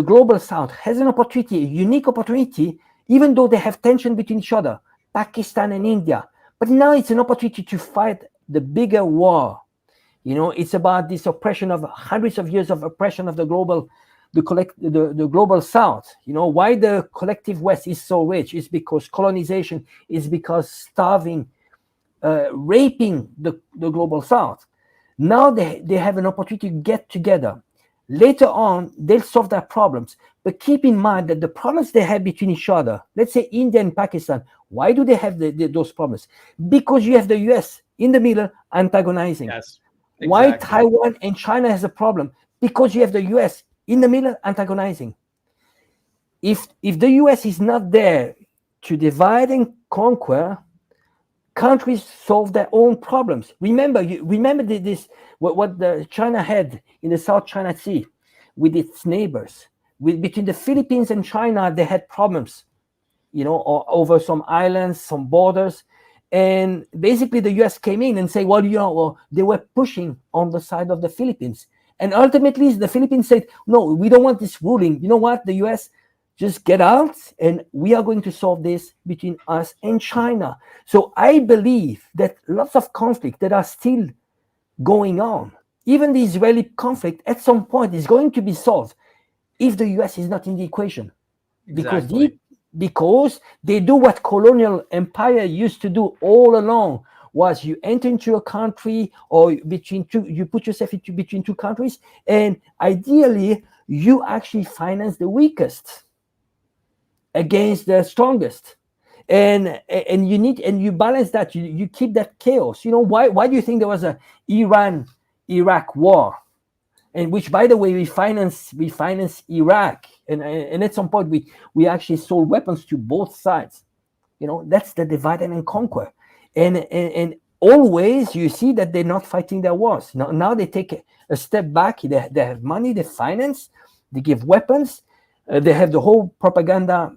global South has an opportunity, a unique opportunity, even though they have tension between each other, Pakistan and India. But now it's an opportunity to fight the bigger war. It's about this oppression of hundreds of years of oppression of the global South. Why the collective West is so rich is because colonization, is because starving, raping the global South. Now they have an opportunity to get together. Later on, they'll solve their problems. But keep in mind that the problems they have between each other, let's say India and Pakistan, why do they have those problems? Because you have the US in the middle antagonizing. Yes. Exactly. Why Taiwan and China has a problem? Because you have the US in the middle antagonizing. If the US is not there to divide and conquer, countries solve their own problems. Remember this what China had in the South China Sea with its neighbors. Between the Philippines and China, they had problems, over some islands, some borders. And basically the US came in and say, well, well, they were pushing on the side of the Philippines. And ultimately the Philippines said, no, we don't want this ruling. You know what? The US, just get out and we are going to solve this between us and China. So I believe that lots of conflict that are still going on, even the Israeli conflict at some point is going to be solved if the US is not in the equation. Exactly. Because they do what colonial empire used to do all along, was you enter into a country or you put yourself between two countries, and ideally you actually finance the weakest against the strongest. And you balance that, you keep that chaos. Why do you think there was a Iran-Iraq war? And which, by the way, we finance Iraq, and at some point we actually sold weapons to both sides. That's the divide and conquer, and always you see that they're not fighting their wars. Now they take a step back. They have money, they finance, they give weapons, they have the whole propaganda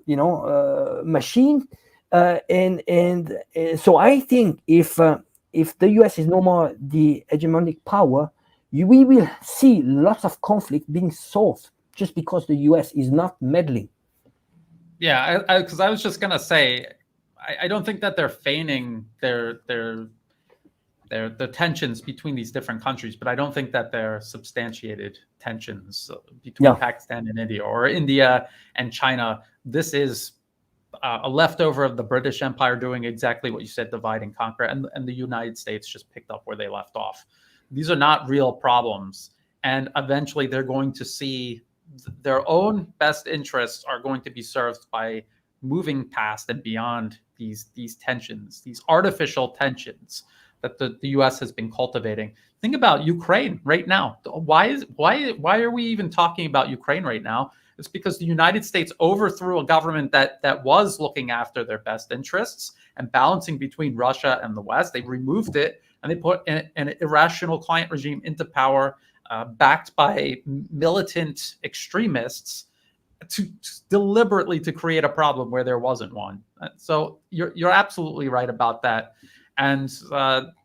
machine, and so I think if the US is no more the hegemonic power, we will see lots of conflict being solved just because the US is not meddling. Yeah, because I was just gonna say, I don't think that they're feigning their tensions between these different countries, but I don't think that they're substantiated tensions between Pakistan and India, or India and China. This is a leftover of the British Empire doing exactly what you said, divide and conquer, and the United States just picked up where they left off. These are not real problems, and eventually they're going to see their own best interests are going to be served by moving past and beyond these tensions, these artificial tensions that the US has been cultivating. Think about Ukraine right now. Why are we even talking about Ukraine right now? It's because the United States overthrew a government that was looking after their best interests and balancing between Russia and the West. They removed it, and they put an irrational client regime into power, backed by militant extremists, to deliberately to create a problem where there wasn't one. So you're absolutely right about that. And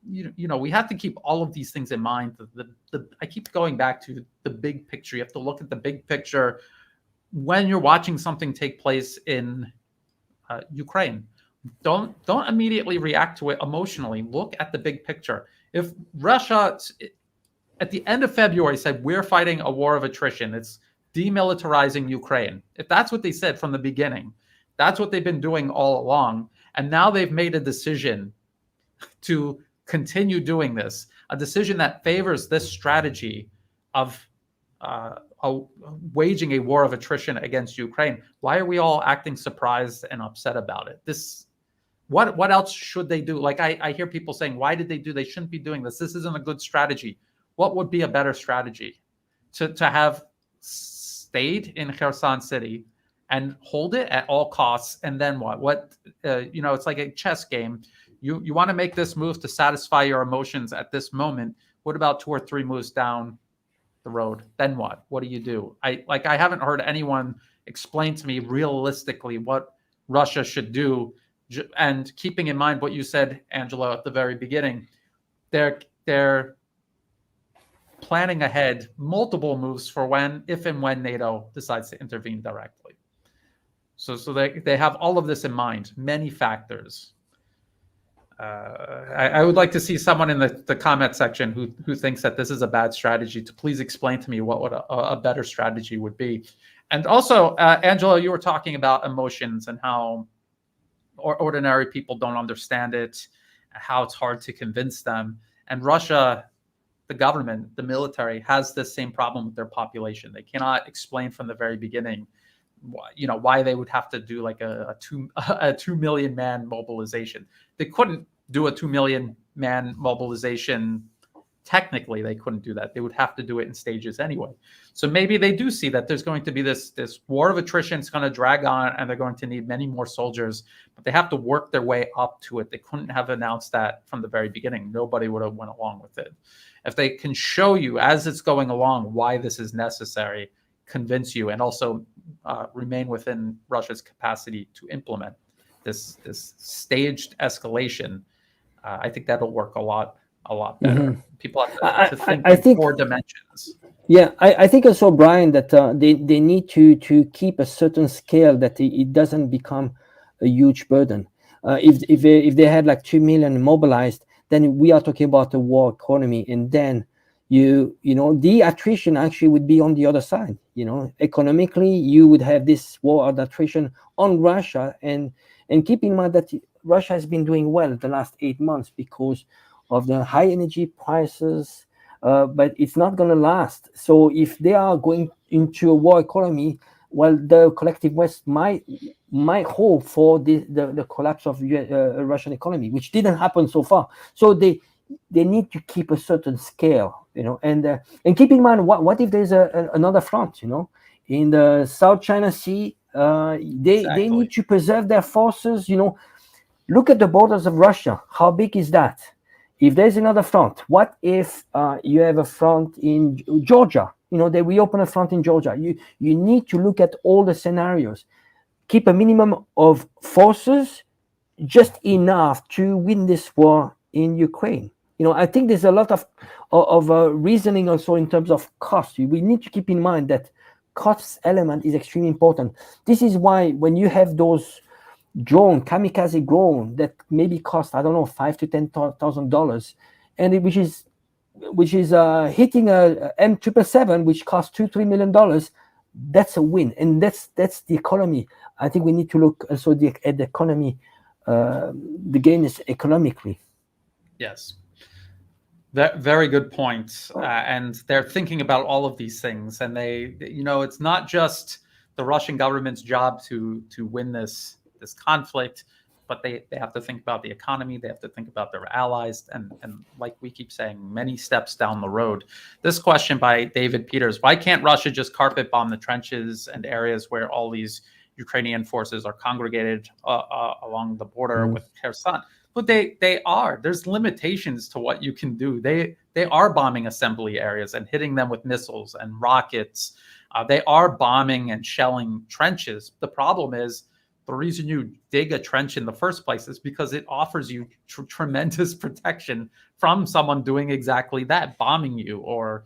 we have to keep all of these things in mind. I keep going back to the big picture. You have to look at the big picture when you're watching something take place in Ukraine. Don't immediately react to it emotionally. Look at the big picture. If Russia, at the end of February, said we're fighting a war of attrition, it's demilitarizing Ukraine. If that's what they said from the beginning, that's what they've been doing all along. And now they've made a decision to continue doing this, a decision that favors this strategy of waging a war of attrition against Ukraine. Why are we all acting surprised and upset about it? What else should they do? Like I hear people saying, why did they shouldn't be doing this. This isn't a good strategy. What would be a better strategy? To have stayed in Kherson city and hold it at all costs, and then what? It's like a chess game. You want to make this move to satisfy your emotions at this moment. What about 2 or 3 moves down the road? Then what? What do you do? I haven't heard anyone explain to me realistically what Russia should do. And keeping in mind what you said, Angelo, at the very beginning, they're planning ahead multiple moves for if and when NATO decides to intervene directly. So they have all of this in mind, many factors. I would like to see someone in the comment section who thinks that this is a bad strategy to please explain to me what a better strategy would be. And also, Angelo, you were talking about emotions and how ordinary people don't understand it, how it's hard to convince them. And Russia, the government, the military, has this same problem with their population. They cannot explain from the very beginning why they would have to do like a 2 million man mobilization. They couldn't do a 2 million man mobilization. Technically, they couldn't do that. They would have to do it in stages anyway. So maybe they do see that there's going to be this war of attrition. It's going to drag on, and they're going to need many more soldiers. But they have to work their way up to it. They couldn't have announced that from the very beginning. Nobody would have went along with it. If they can show you as it's going along why this is necessary, convince you, and also remain within Russia's capacity to implement this staged escalation, I think that'll work a lot better. People have to think I in think 4 dimensions. Yeah, I think also, Brian, that they need to keep a certain scale that it doesn't become a huge burden. If they had like 2 million mobilized, then we are talking about a war economy, and then the attrition actually would be on the other side. Economically, you would have this war of attrition on Russia, and keep in mind that Russia has been doing well the last 8 months because of the high energy prices. But it's not going to last. So if they are going into a war economy, well, the collective West might hope for the collapse of Russian economy, which didn't happen so far. So they need to keep a certain scale, and keep in mind what if there's another front, in the South China Sea. They need to preserve their forces. Look at the borders of Russia. How big is that? If there's another front, what if you have a front in Georgia? They reopen a front in Georgia. You need to look at all the scenarios. Keep a minimum of forces, just enough to win this war in Ukraine. I think there's a lot of reasoning also in terms of cost. We need to keep in mind that cost element is extremely important. This is why when you have those kamikaze drone that maybe cost, I don't know, $5,000 to $10,000, and which is hitting a M777, which costs $2-3 million. That's a win, and that's the economy. I think we need to look also at the economy. The gain is economically. Yes. Very good point. And they're thinking about all of these things, and it's not just the Russian government's job to win this conflict, but they have to think about the economy. They have to think about their allies, and like we keep saying, many steps down the road. This question by David Peters: why can't Russia just carpet bomb the trenches and areas where all these Ukrainian forces are congregated along the border with Kherson? But they are. There's limitations to what you can do. They are bombing assembly areas and hitting them with missiles and rockets. They are bombing and shelling trenches. The problem is, the reason you dig a trench in the first place is because it offers you tremendous protection from someone doing exactly that, bombing you or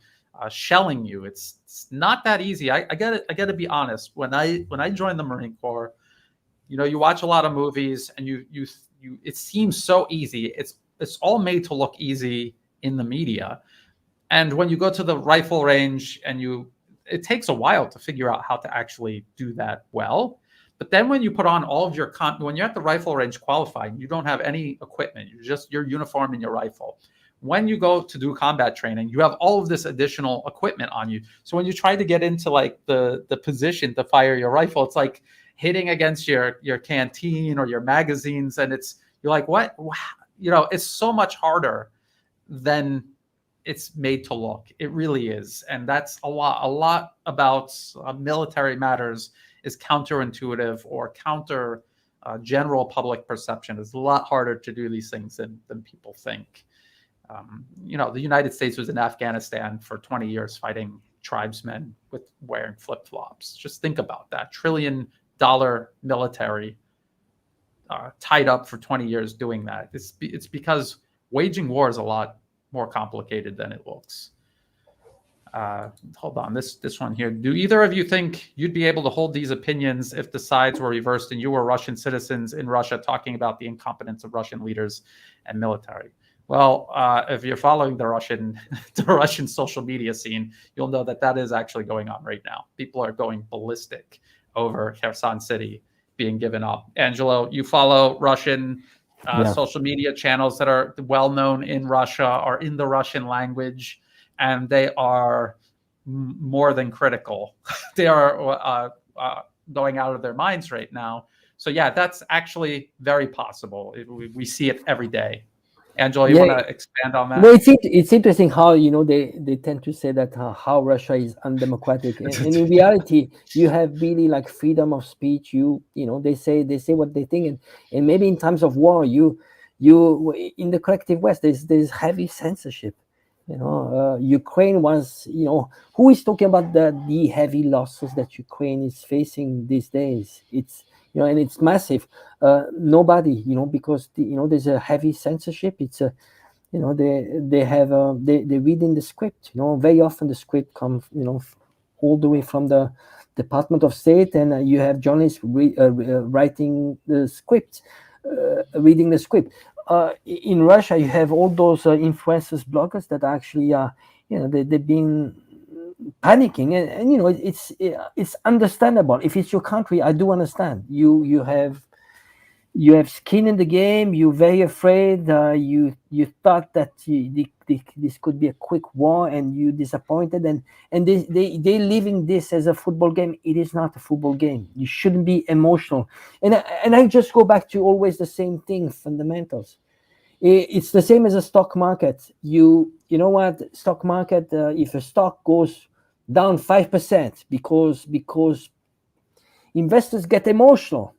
shelling you. It's not that easy. I gotta be honest. When I joined the Marine Corps, you watch a lot of movies and you it seems so easy. It's all made to look easy in the media. And when you go to the rifle range it takes a while to figure out how to actually do that well. But then when you put on all of your when you're at the rifle range qualifying, you don't have any equipment. You're just your uniform and your rifle. When you go to do combat training, you have all of this additional equipment on you. So when you try to get into like the position to fire your rifle, it's like hitting against your canteen or your magazines, and you're like, what? It's so much harder than it's made to look. It really is, and that's a lot about military matters is counterintuitive or counter general public perception. It's a lot harder to do these things than people think. The United States was in Afghanistan for 20 years fighting tribesmen with wearing flip-flops. Just think about that. $1 trillion military tied up for 20 years doing that. It's because waging war is a lot more complicated than it looks. Hold on, this one here. Do either of you think you'd be able to hold these opinions if the sides were reversed and you were Russian citizens in Russia talking about the incompetence of Russian leaders and military? Well, if you're following the Russian social media scene, you'll know that is actually going on right now. People are going ballistic over Kherson City being given up. Angelo, you follow Russian social media channels that are well known in Russia or in the Russian language, and they are more than critical. They are going out of their minds right now. So yeah, that's actually very possible. We see it every day. Angelo, you want to expand on that? No, it's interesting how they tend to say that how Russia is undemocratic, and in reality, you have really like freedom of speech. They say what they think, and maybe in times of war, you in the collective West, there's heavy censorship. Ukraine was, who is talking about the heavy losses that Ukraine is facing these days? It's and it's massive. Nobody, because there's a heavy censorship. It's a, they have they read in the script. Very often the script comes, all the way from the Department of State, and you have journalists writing the script, reading the script. In Russia, you have all those influencers, bloggers that actually are, they've been panicking, and it's understandable. If it's your country, I do understand. You have skin in the game. You're very afraid. You thought that this could be a quick war, and you're disappointed. And they living this as a football game. It is not a football game. You shouldn't be emotional. And I just go back to always the same thing: fundamentals. It's the same as a stock market. You know what? Stock market. If a stock goes down 5% because investors get emotional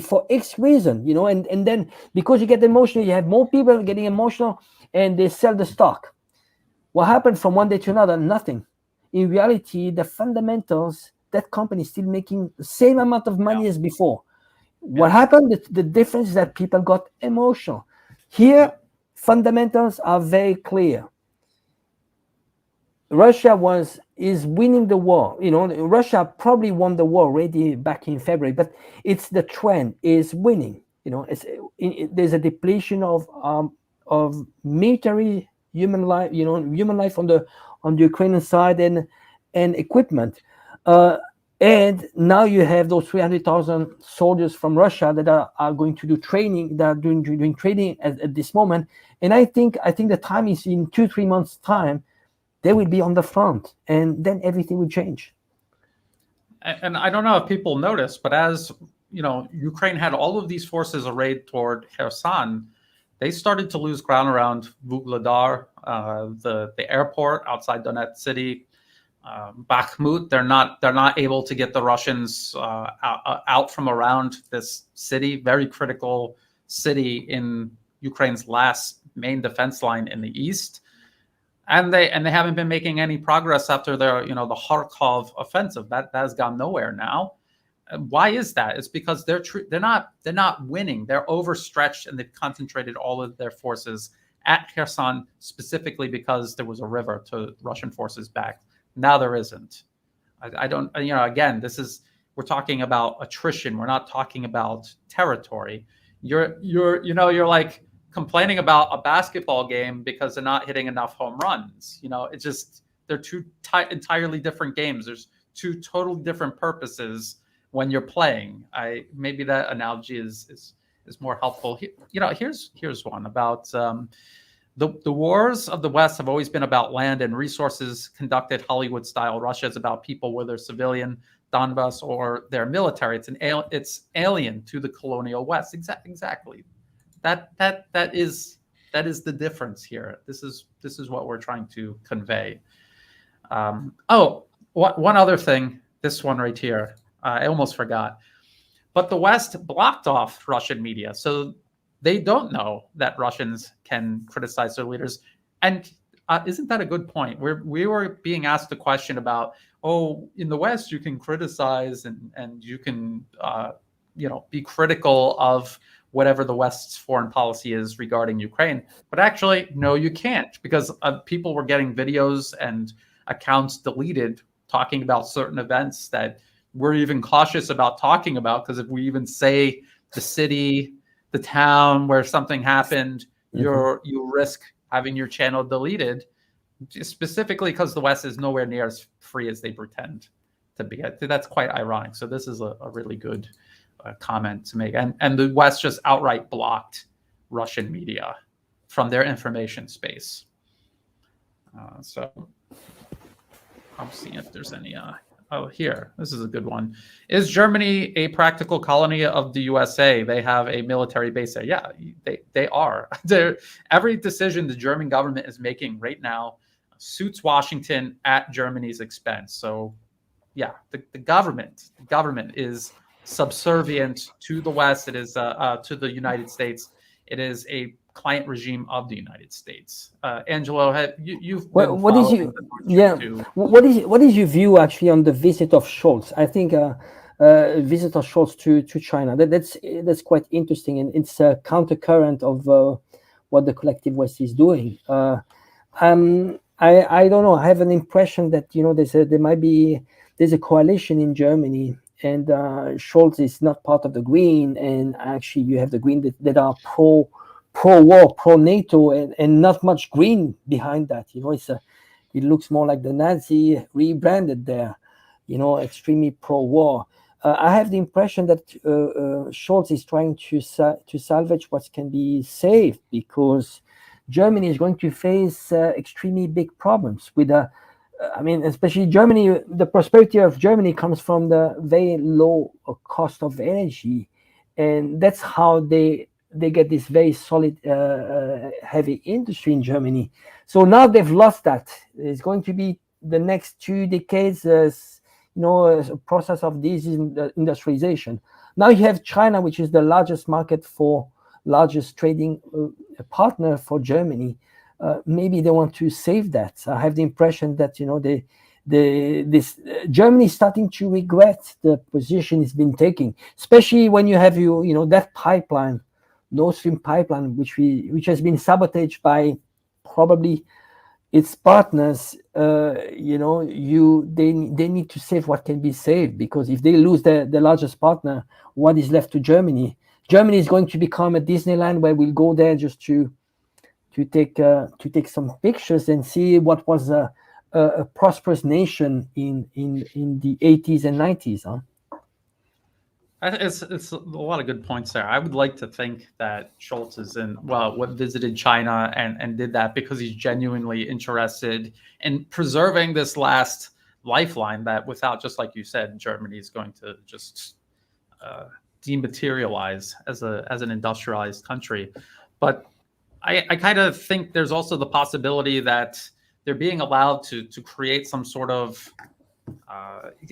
for X reason, and then because you get emotional, you have more people getting emotional, and they sell the stock. What happened from one day to another? Nothing. In reality, the fundamentals, that company is still making the same amount of money as before. What happened? The difference is that people got emotional. Here, fundamentals are very clear. Russia is winning the war. Russia probably won the war already back in February, but it's the trend is winning. There's a depletion of military human life, human life on the Ukrainian side and equipment. And now you have those 300,000 soldiers from Russia that are going to do training. That are doing training at this moment. And I think the time is in 2-3 months' time. They will be on the front, and then everything will change. And I don't know if people noticed, but as Ukraine had all of these forces arrayed toward Kherson, they started to lose ground around Vuhledar, the airport outside Donetsk city, Bakhmut. They're not able to get the Russians out from around this city, very critical city in Ukraine's last main defense line in the east. And they haven't been making any progress after the Kharkov offensive. That has gone nowhere now. Why is that? It's because they're not winning. They're overstretched, and they've concentrated all of their forces at Kherson, specifically because there was a river to Russian forces back. Now there isn't. I don't. Again, we're talking about attrition. We're not talking about territory. You're like complaining about a basketball game because they're not hitting enough home runs. It's just they're two entirely different games. There's two totally different purposes when you're playing. Maybe that analogy is more helpful. Here's one about the wars of the West have always been about land and resources conducted Hollywood style. Russia is about people, whether civilian, Donbass, or their military. It's alien to the colonial West. Exactly. That is the difference here. This is what we're trying to convey. One other thing. This one right here. I almost forgot. But the West blocked off Russian media, so they don't know that Russians can criticize their leaders. And isn't that a good point? We were being asked a question about, in the West you can criticize and you can be critical of whatever the West's foreign policy is regarding Ukraine. But actually, no, you can't, because people were getting videos and accounts deleted talking about certain events that we're even cautious about talking about, because if we even say the city, the town where something happened, you risk having your channel deleted, specifically because the West is nowhere near as free as they pretend to be. That's quite ironic. So this is a really good comment to make. And the West just outright blocked Russian media from their information space. So I'm seeing if there's any... here, this is a good one. Is Germany a practical colony of the USA? They have a military base there. Yeah, they are. Every decision the German government is making right now suits Washington at Germany's expense. So yeah, the government is subservient to the West. It is to the United States. It is a client regime of the United States. Angelo, what is your view actually on the visit of Scholz? I think Visitor Scholz to China. That's quite interesting, and it's a countercurrent of what the collective West is doing. I don't know. I have an impression that there's a coalition in Germany, and Scholz is not part of the Green, and actually you have the Green that are pro war, pro NATO, and not much Green behind that. It looks more like the Nazi rebranded there. Extremely pro war. I have the impression that Scholz is trying to salvage what can be saved, because Germany is going to face extremely big problems with especially Germany. The prosperity of Germany comes from the very low cost of energy, and that's how they get this very solid heavy industry in Germany. So now they've lost that. It's going to be the next 2 decades a process of industrialization. Now you have China, which is the largest trading partner for Germany. Maybe they want to save that. I have the impression that Germany is starting to regret the position it's been taking, especially when you have that pipeline, Nord Stream pipeline, which has been sabotaged by probably its partners. They need to save what can be saved, because if they lose the largest partner, what is left to Germany? Germany is going to become a Disneyland where we'll go there just to take some pictures and see what was a prosperous nation in the 80s and 90s. Huh? It's a lot of good points there. I would like to think that Scholz is visited China and did that because he's genuinely interested in preserving this last lifeline that, without, just like you said, Germany is going to just dematerialize as an industrialized country. But I kind of think there's also the possibility that they're being allowed to create some sort of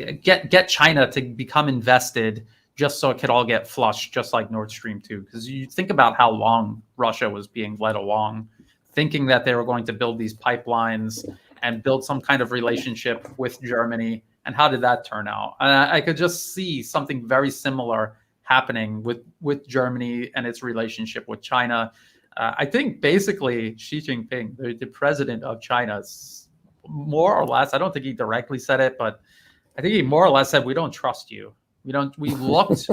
get China to become invested, just so it could all get flushed, just like Nord Stream 2. Because you think about how long Russia was being led along, thinking that they were going to build these pipelines and build some kind of relationship with Germany. And how did that turn out? And I could just see something very similar happening with Germany and its relationship with China. I think basically Xi Jinping, the president of China, more or less, I don't think he directly said it, but I think he more or less said, "We don't trust you. We watched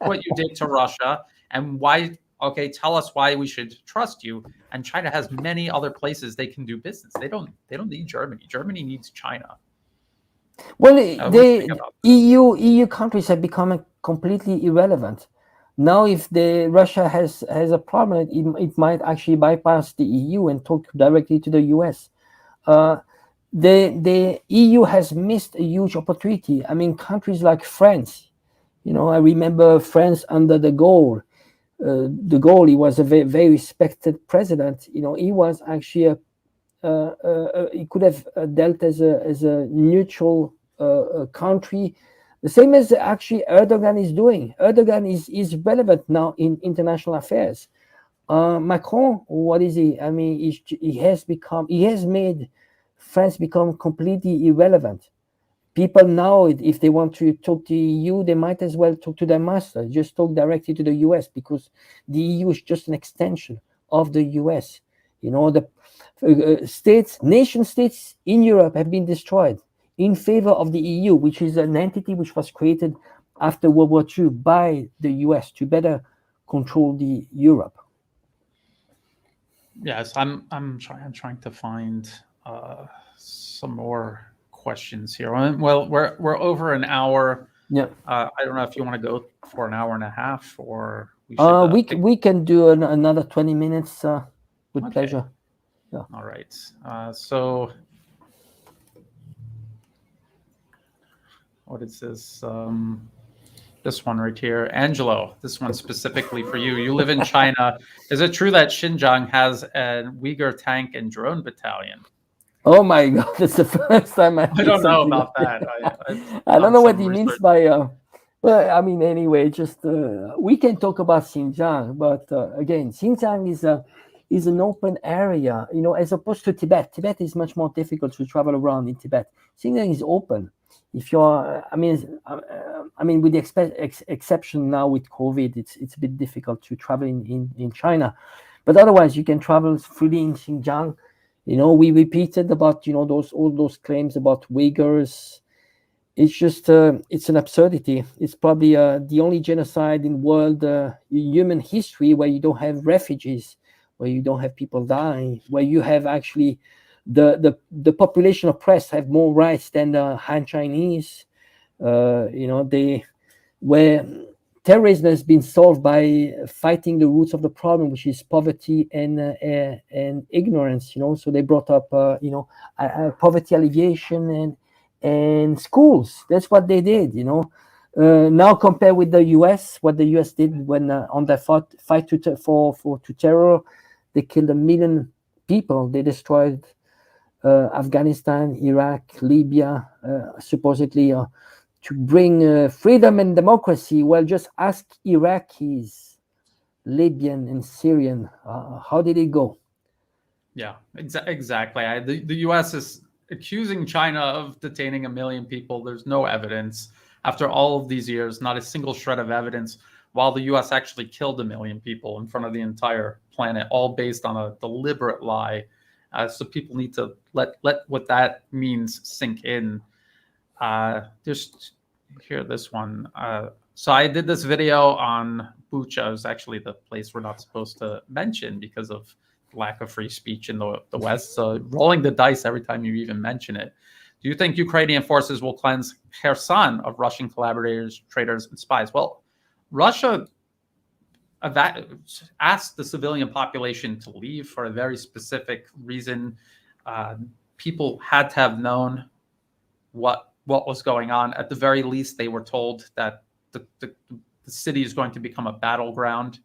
what you did to Russia, and why? Okay, tell us why we should trust you." And China has many other places they can do business. They don't need Germany. Germany needs China. Well, the EU countries have become completely irrelevant. Now, if Russia has a problem, it might actually bypass the EU and talk directly to the US. The EU has missed a huge opportunity. I mean, countries like France, I remember France under de Gaulle. De Gaulle, he was a very, very respected president. He was actually he could have dealt as a neutral country, the same as actually Erdogan is doing. Erdogan is relevant now in international affairs. Macron, what is he? I mean, he has made France become completely irrelevant. People now, if they want to talk to the EU, they might as well talk to their master. Just talk directly to the US, because the EU is just an extension of the US. The nation states in Europe have been destroyed in favor of the EU, which is an entity which was created after World War II by the US to better control the Europe. Yes, I'm trying to find some more questions here. Well, we're over an hour. Yeah. I don't know if you want to go for an hour and a half, or we can do another 20 minutes with pleasure. Yeah. All right. So what is this? This one right here. Angelo, this one specifically for you. You live in China. Is it true that Xinjiang has a Uyghur tank and drone battalion? Oh my God, that's the first time I don't know about that. I don't know what he means by... well, I mean, anyway, just we can talk about Xinjiang, but again, Xinjiang is an open area, as opposed to Tibet. Tibet is much more difficult to travel around in Tibet. Xinjiang is open. If you're, I mean, with the exception now with COVID, it's a bit difficult to travel in China, but otherwise you can travel freely in Xinjiang. We repeated about all those claims about Uyghurs. It's just it's an absurdity. It's probably the only genocide in world human history where you don't have refugees, where you don't have people dying, where you have actually the population oppressed have more rights than the Han Chinese. Where terrorism has been solved by fighting the roots of the problem, which is poverty and ignorance. So they brought up poverty alleviation and schools. That's what they did. Now compare with the U.S., what the U.S. did when on their fight to terror, they killed 1 million people. They destroyed Afghanistan, Iraq, Libya, supposedly to bring freedom and democracy. Well, just ask Iraqis, Libyan, and Syrian. How did it go? Yeah, exactly. The U.S. is accusing China of detaining 1 million people. There's no evidence. After all of these years, not a single shred of evidence, while the U.S. actually killed 1 million people in front of the entire planet, all based on a deliberate lie. So people need to let what that means sink in. Just hear this one. So I did this video on Bucha. It was actually the place we're not supposed to mention because of lack of free speech in the West. So rolling the dice every time you even mention it. Do you think Ukrainian forces will cleanse Kherson of Russian collaborators, traitors, and spies? Well, Russia asked the civilian population to leave for a very specific reason. People had to have known what was going on. At the very least, they were told that the city is going to become a battleground.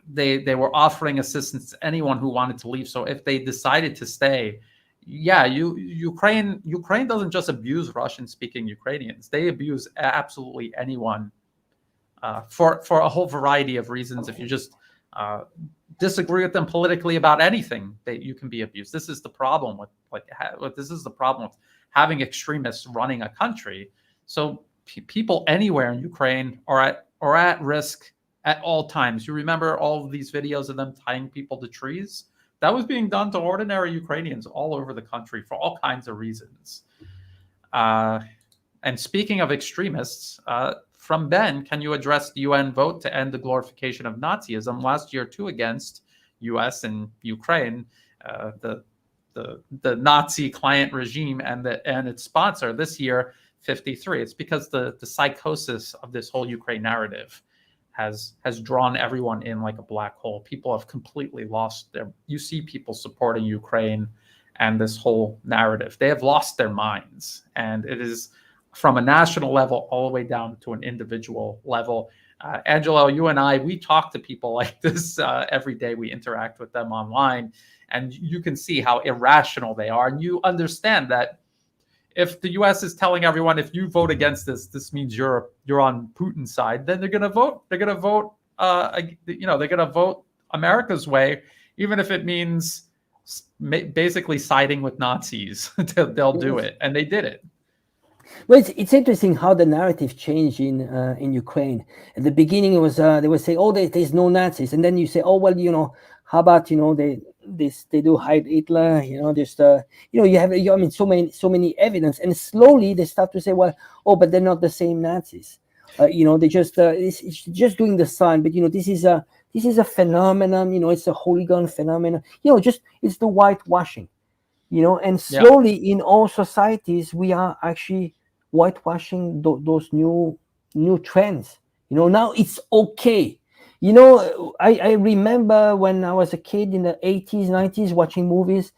They were offering assistance to anyone who wanted to leave. So if they decided to stay, yeah, Ukraine doesn't just abuse Russian-speaking Ukrainians. They abuse absolutely anyone for a whole variety of reasons. If you just disagree with them politically about anything, you can be abused. This is the problem with having extremists running a country. So people anywhere in Ukraine are at risk at all times. You remember all of these videos of them tying people to trees? That was being done to ordinary Ukrainians all over the country for all kinds of reasons. And speaking of extremists, from Ben, can you address the UN vote to end the glorification of Nazism last year, 2 against US and Ukraine, the Nazi client regime and its sponsor? This year, 53. It's because the psychosis of this whole Ukraine narrative has drawn everyone in like a black hole. People have completely lost you see people supporting Ukraine and this whole narrative. They have lost their minds. And it is from a national level all the way down to an individual level. Angelo, you and I, we talk to people like this every day. We interact with them online, and you can see how irrational they are. And you understand that if the U.S. is telling everyone, if you vote against this means you're on Putin's side, then they're going to vote. They're going to vote. They're going to vote America's way, even if it means basically siding with Nazis. They'll do it, and they did it. Well, it's interesting how the narrative changed in Ukraine. At the beginning, it was they would say, "Oh, there's no Nazis," and then you say, "Oh, well, how about they do hide Hitler?" You have so many evidence, and slowly they start to say, "Well, oh, but they're not the same Nazis." They just it's just doing the sign, but this is a phenomenon. It's a hooligan phenomenon. It's the whitewashing. And slowly in all societies we are actually whitewashing those new trends. Now it's okay. I remember when I was a kid in the 80s, 90s, watching movies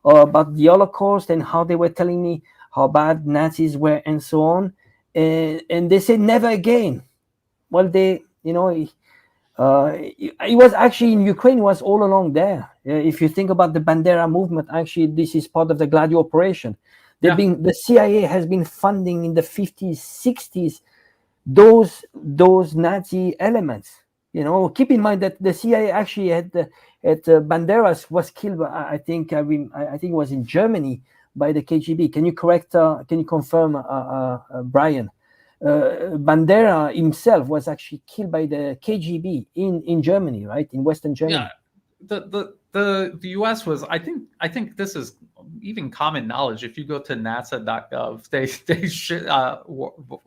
about the Holocaust and how they were telling me how bad Nazis were and so on, and they said never again. Well, it was actually in Ukraine, was all along there. If you think about the Bandera movement, actually this is part of the Gladio operation. The CIA has been funding in the 50s, 60s those Nazi elements. Keep in mind that the CIA actually at Banderas was killed. I think it was in Germany by the KGB. Can you correct? Can you confirm, Brian? Bandera himself was actually killed by the KGB in Germany, right? In Western Germany. Yeah, the US was, I think this is even common knowledge. If you go to NASA.gov,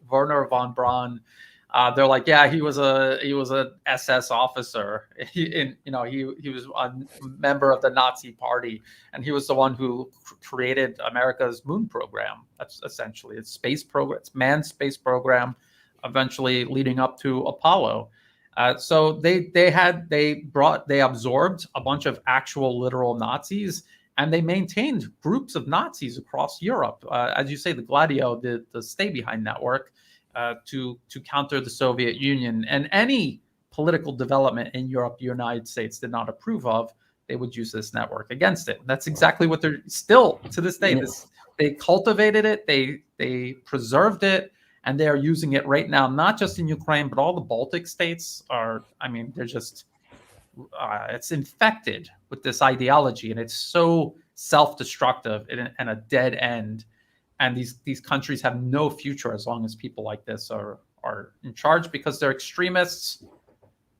Werner von Braun, they're like, yeah, he was a SS officer. He was a member of the Nazi Party, and he was the one who created America's moon program. That's essentially its space program, its manned space program, eventually leading up to Apollo. So they absorbed a bunch of actual literal Nazis, and they maintained groups of Nazis across Europe. As you say, the Gladio, the stay behind network, to counter the Soviet Union, and any political development in Europe the United States did not approve of, they would use this network against it. That's exactly what they're still to this day. They cultivated it, they preserved it, and they are using it right now, not just in Ukraine, but all the Baltic states are, they're just, it's infected with this ideology, and it's so self-destructive and a dead end. And these countries have no future as long as people like this are in charge, because they're extremists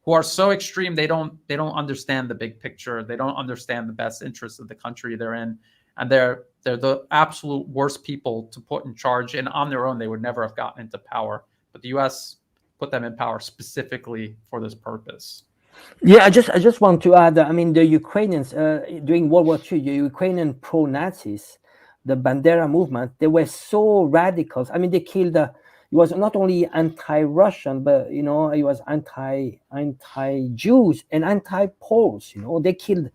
who are so extreme they don't understand the big picture. They don't understand the best interests of the country they're in, and they're the absolute worst people to put in charge. And on their own, they would never have gotten into power. But the U.S. put them in power specifically for this purpose. Yeah, I just want to add. The Ukrainians during World War II, the Ukrainian pro-Nazis, the Bandera movement, they were so radical. They killed. He was not only anti-Russian, but he was anti-Jews and anti-Poles. They killed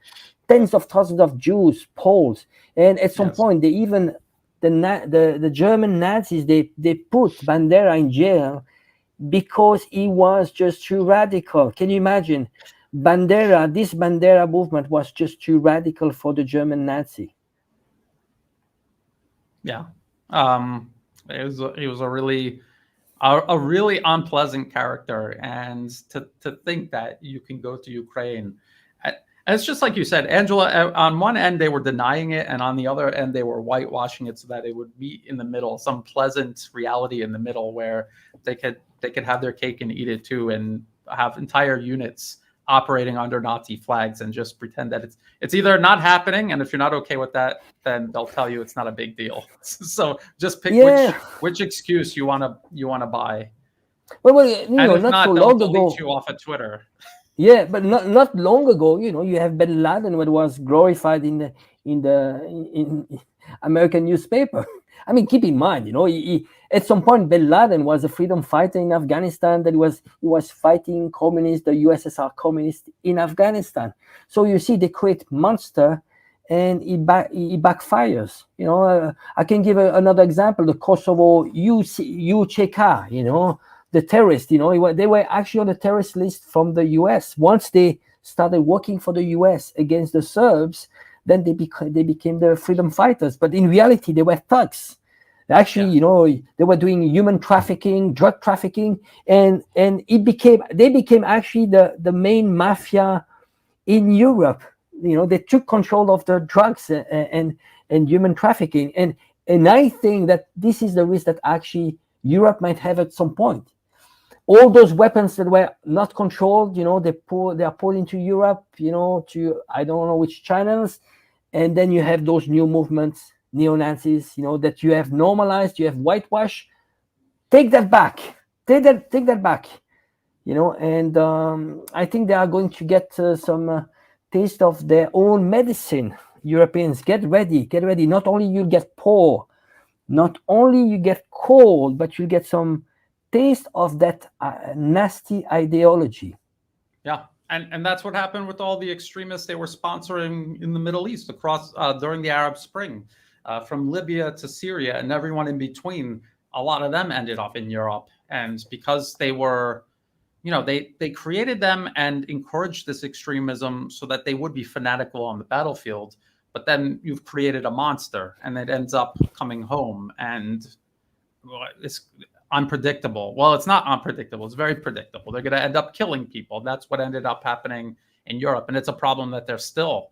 tens of thousands of Jews, Poles, and at some point, they even the German Nazis they put Bandera in jail because he was just too radical. Can you imagine? This Bandera movement was just too radical for the German Nazi. Yeah, he was a really unpleasant character, and to think that you can go to Ukraine, and it's just like you said, Angela. On one end, they were denying it, and on the other end, they were whitewashing it so that it would meet in the middle, some pleasant reality in the middle where they could have their cake and eat it too, and have entire units operating under Nazi flags and just pretend that it's either not happening, and if you're not okay with that, then they'll tell you it's not a big deal. So just pick which excuse you want to buy. Well, and if not, they'll delete you off of Twitter. Yeah, but not long ago, you have Bin Laden, what was glorified in American newspaper. Keep in mind, he, at some point, Bin Laden was a freedom fighter in Afghanistan. That he was fighting communists, the USSR communists in Afghanistan. So you see, they create monster, and he backfires. I can give another example: the Kosovo UCK. The terrorists. They were actually on the terrorist list from the US. Once they started working for the US against the Serbs, then they became the freedom fighters. But in reality, they were thugs. Actually, they were doing human trafficking, drug trafficking, and they became actually the main mafia in Europe. They took control of the drugs and human trafficking. And I think that this is the risk that actually Europe might have at some point. All those weapons that were not controlled, they are pulled into Europe, to I don't know which channels, and then you have those new movements, neo-Nazis, that you have normalized, you have whitewashed. Take that back. Take that back. And I think they are going to get some taste of their own medicine. Europeans, get ready. Not only you get poor, not only you get cold, but you get some taste of that nasty ideology. Yeah, and that's what happened with all the extremists they were sponsoring in the Middle East across during the Arab Spring, from Libya to Syria and everyone in between. A lot of them ended up in Europe, and because they were, they created them and encouraged this extremism so that they would be fanatical on the battlefield. But then you've created a monster, and it ends up coming home, and it's unpredictable. Well, it's not unpredictable. It's very predictable. They're going to end up killing people. That's what ended up happening in Europe. And it's a problem that they're still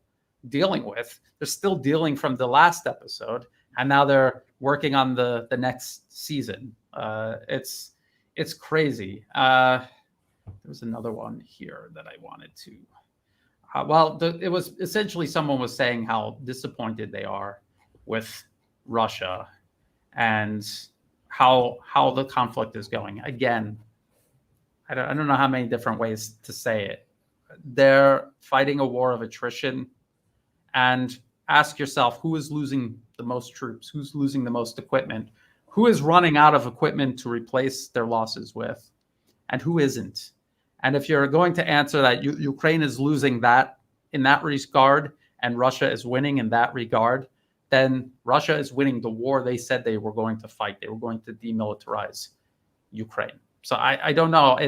dealing with. They're still dealing from the last episode, and now they're working on the next season. It's crazy. There was another one here that I wanted to. It was essentially someone was saying how disappointed they are with Russia and how the conflict is going. Again, I don't know how many different ways to say it. They're fighting a war of attrition, and ask yourself, who is losing the most troops? Who's losing the most equipment? Who is running out of equipment to replace their losses with? And who isn't? And if you're going to answer that Ukraine is losing that in that regard, and Russia is winning in that regard, then Russia is winning the war they said they were going to fight. They were going to demilitarize Ukraine. So I don't know.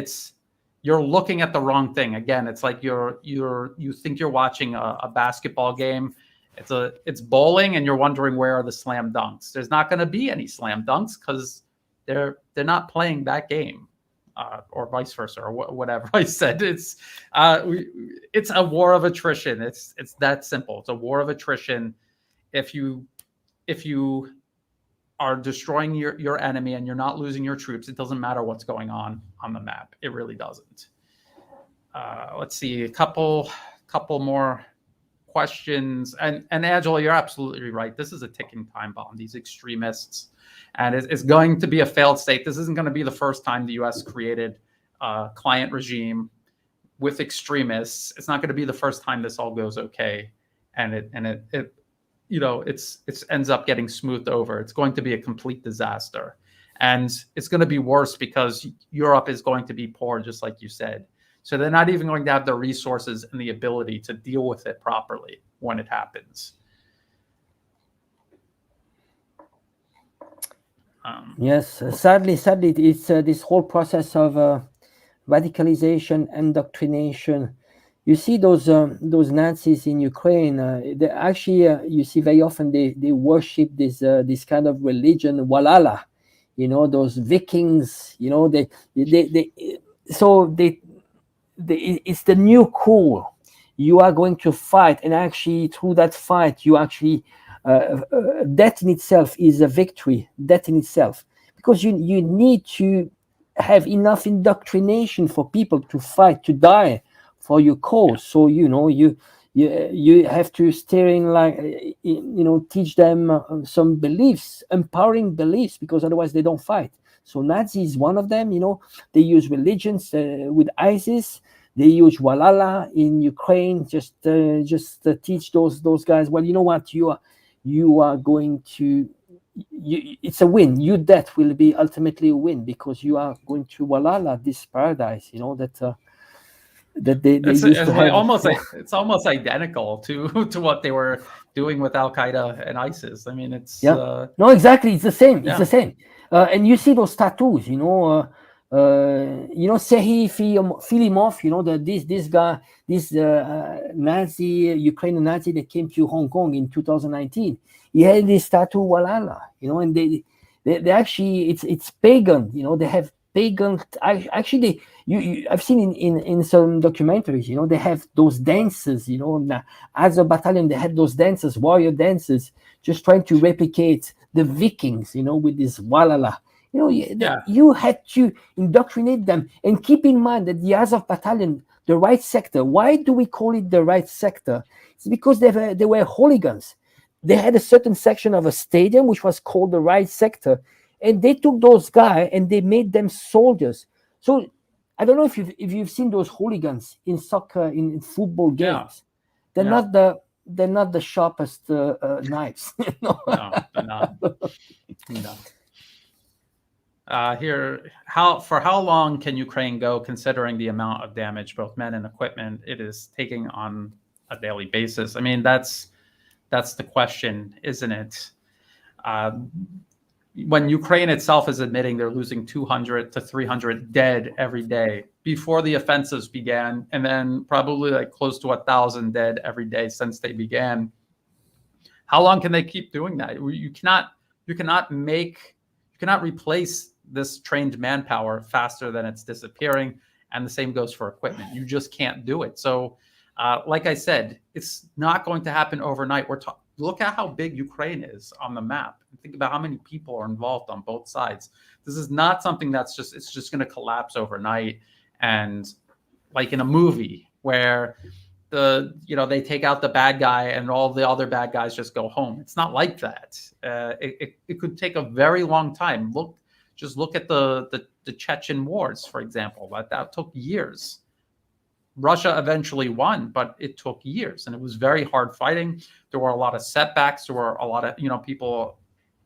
You're looking at the wrong thing. Again, it's like you think you're watching a basketball game. It's bowling, and you're wondering where are the slam dunks. There's not going to be any slam dunks because they're not playing that game, or vice versa, or whatever I said. It's a war of attrition. It's that simple. It's a war of attrition. If you are destroying your enemy and you're not losing your troops, it doesn't matter what's going on the map. It really doesn't. Let's see, a couple more questions. And Angelo, you're absolutely right. This is a ticking time bomb, these extremists. And it's going to be a failed state. This isn't going to be the first time the U.S. created a client regime with extremists. It's not going to be the first time this all goes okay. And it ends up getting smoothed over. It's going to be a complete disaster. And it's going to be worse because Europe is going to be poor, just like you said. So they're not even going to have the resources and the ability to deal with it properly when it happens. Yes, sadly, it's this whole process of radicalization, indoctrination. You see those Nazis in Ukraine. They actually, you see very often they worship this kind of religion, Walala. Those Vikings. It's the new cool. You are going to fight, and actually through that fight, you actually that in itself is a victory. That in itself, because you need to have enough indoctrination for people to fight, to die for your cause. So you have to teach them some beliefs, empowering beliefs, because otherwise they don't fight. So Nazi is one of them. They use religions with ISIS. They use Walala in Ukraine. Just teach those guys. Well, you know what? You are going to. It's a win. Your death will be ultimately a win, because you are going to Walala, this paradise. That they used to have. It's almost identical to what they were doing with Al Qaeda and ISIS. I mean, it's no, exactly. It's the same. It's the same. And you see those tattoos. Serhiy Filimov. This guy, this Nazi, Ukrainian Nazi that came to Hong Kong in 2019. He had this tattoo Walala. And they actually it's pagan. They have pagan. Actually, I've seen in some documentaries. They have those dances. As a battalion, they had those dances, warrior dances, just trying to replicate the Vikings. With this Walala. You had to indoctrinate them, and keep in mind that the Azov battalion, the right sector. Why do we call it the right sector? It's because they were hooligans. They had a certain section of a stadium which was called the right sector, and they took those guys and they made them soldiers. So I don't know if you've seen those hooligans in soccer, in football games. They're not the sharpest knives. No, they're not. No. Here, for how long can Ukraine go, considering the amount of damage, both men and equipment, it is taking on a daily basis? I mean, that's the question, isn't it? When Ukraine itself is admitting they're losing 200 to 300 dead every day before the offensives began, and then probably like close to 1,000 dead every day since they began. How long can they keep doing that? You cannot replace this trained manpower faster than it's disappearing, and the same goes for equipment. You just can't do it. So, like I said, it's not going to happen overnight. look at how big Ukraine is on the map. Think about how many people are involved on both sides. This is not something it's just going to collapse overnight. And like in a movie where they take out the bad guy and all the other bad guys just go home. It's not like that. It could take a very long time. Look at the Chechen wars, for example. That took years. Russia eventually won, but it took years, and it was very hard fighting. There were a lot of setbacks. There were a lot of, people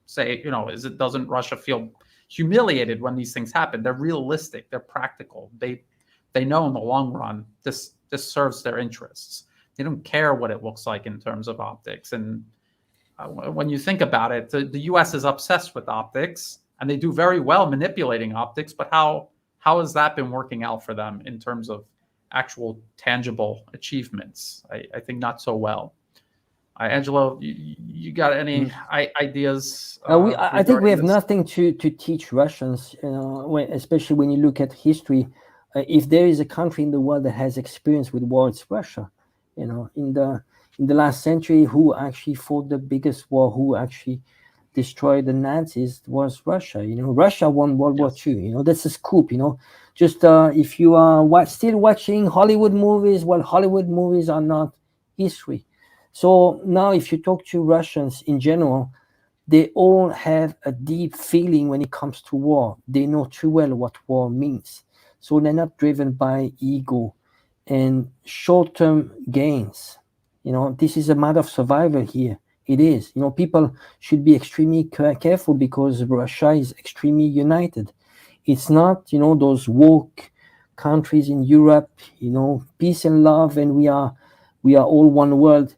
say, doesn't Russia feel humiliated when these things happen? They're realistic. They're practical. They know in the long run this serves their interests. They don't care what it looks like in terms of optics. And when you think about it, the U.S. is obsessed with optics, and they do very well manipulating optics. But how has that been working out for them in terms of actual tangible achievements? I think not so well. Angelo, you got any ideas? I think we have nothing to teach Russians, especially when you look at history. If there is a country in the world that has experience with war, it's Russia. In the last century, who actually fought the biggest war, who actually destroyed the Nazis, was Russia. Russia won World War II. That's a scoop. Just if you are still watching Hollywood movies, well, Hollywood movies are not history. So now, if you talk to Russians in general, they all have a deep feeling when it comes to war. They know too well what war means. So they're not driven by ego and short-term gains. This is a matter of survival here. It is. People should be extremely careful because Russia is extremely united. It's not, those woke countries in Europe, peace and love, and we are all one world.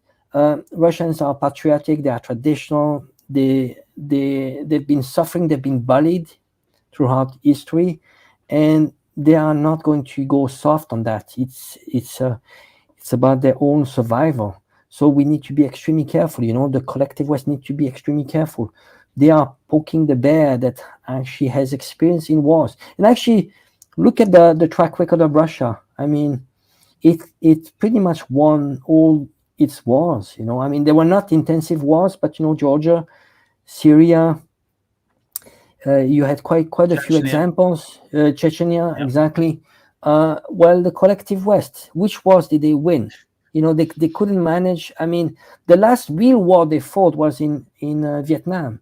Russians are patriotic. They are traditional. They've been suffering. They've been bullied throughout history, and they are not going to go soft on that. It's about their own survival. So we need to be extremely careful. The collective West need to be extremely careful. They are poking the bear that actually has experience in wars. And actually, look at the track record of Russia. I mean, it pretty much won all its wars. They were not intensive wars, but Georgia, Syria. You had quite a few examples. Chechnya, exactly. Well, the collective West, which wars did they win? They couldn't manage. The last real war they fought was in Vietnam,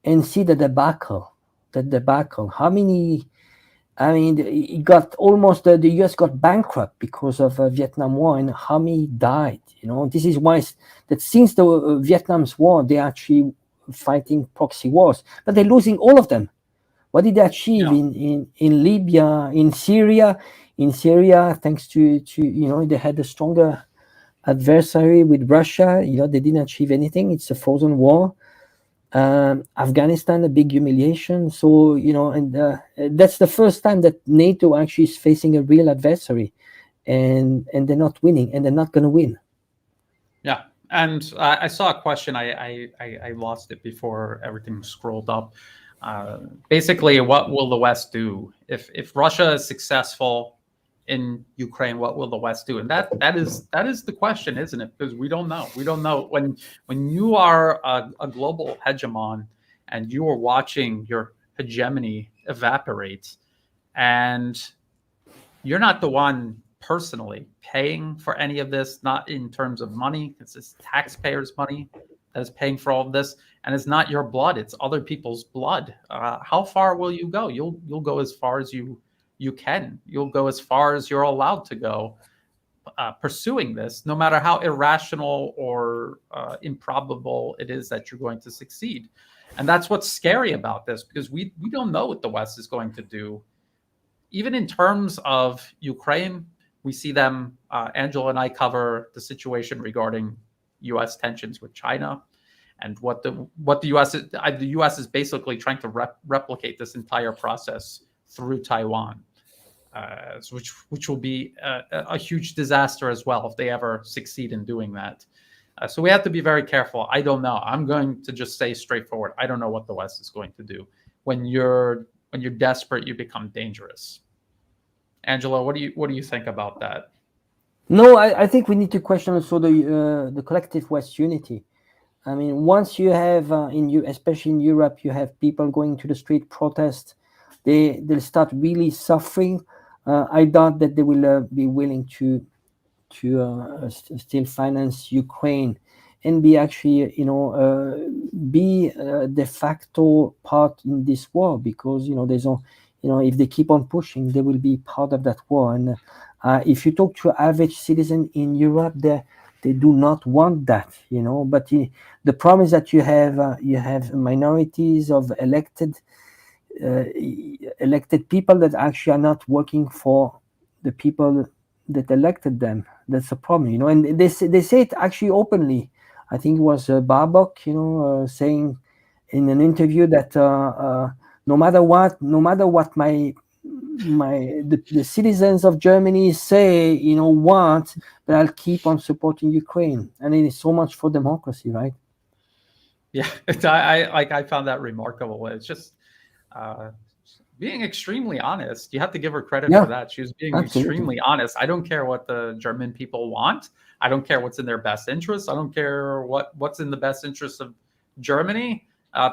and see the debacle. How many? It got almost the U.S. got bankrupt because of Vietnam War, and how many died? This is why that since the Vietnam's war, they actually fighting proxy wars, but they're losing all of them. What did they achieve in Libya, in Syria? In Syria, thanks to they had a stronger adversary with Russia. They didn't achieve anything. It's a frozen war. Afghanistan, a big humiliation. So and that's the first time that NATO actually is facing a real adversary, and they're not winning, and they're not going to win. Yeah. And I saw a question. I lost it before everything scrolled up. Basically, what will the West do if Russia is successful in Ukraine? What will the West do? And that is the question, isn't it? Because we don't know. We don't know when you are a global hegemon and you are watching your hegemony evaporate, and you're not the one personally paying for any of this, not in terms of money. It's just taxpayers' money that is paying for all of this, and it's not your blood; it's other people's blood. How far will you go? You'll go as far as you can. You'll go as far as you're allowed to go, pursuing this, no matter how irrational or improbable it is that you're going to succeed. And that's what's scary about this, because we don't know what the West is going to do. Even in terms of Ukraine, we see them, Angela and I cover the situation regarding U.S. tensions with China, and what the U.S. is basically trying to replicate this entire process through Taiwan, which will be a huge disaster as well if they ever succeed in doing that. So we have to be very careful. I don't know. I'm going to just say straightforward. I don't know what the West is going to do. When you're desperate, you become dangerous. Angelo, what do you think about that? No, I think we need to question also the collective West unity. I mean, once you have especially in Europe, you have people going to the street protest, they'll start really suffering. I doubt that they will be willing to still finance Ukraine and be actually, be de facto part in this war, because there's no, if they keep on pushing, they will be part of that war. And if you talk to average citizen in Europe, they do not want that, But the problem is that you have minorities of elected people that actually are not working for the people that elected them. That's a problem, And they say it actually openly. I think it was Barbok, saying in an interview that no matter what the citizens of Germany say, want, but I'll keep on supporting Ukraine. And it is so much for democracy, right? Yeah, I found that remarkable. It's just being extremely honest. You have to give her credit for that. She was being extremely honest. I don't care what the German people want. I don't care what's in their best interest. I don't care what's in the best interest of Germany.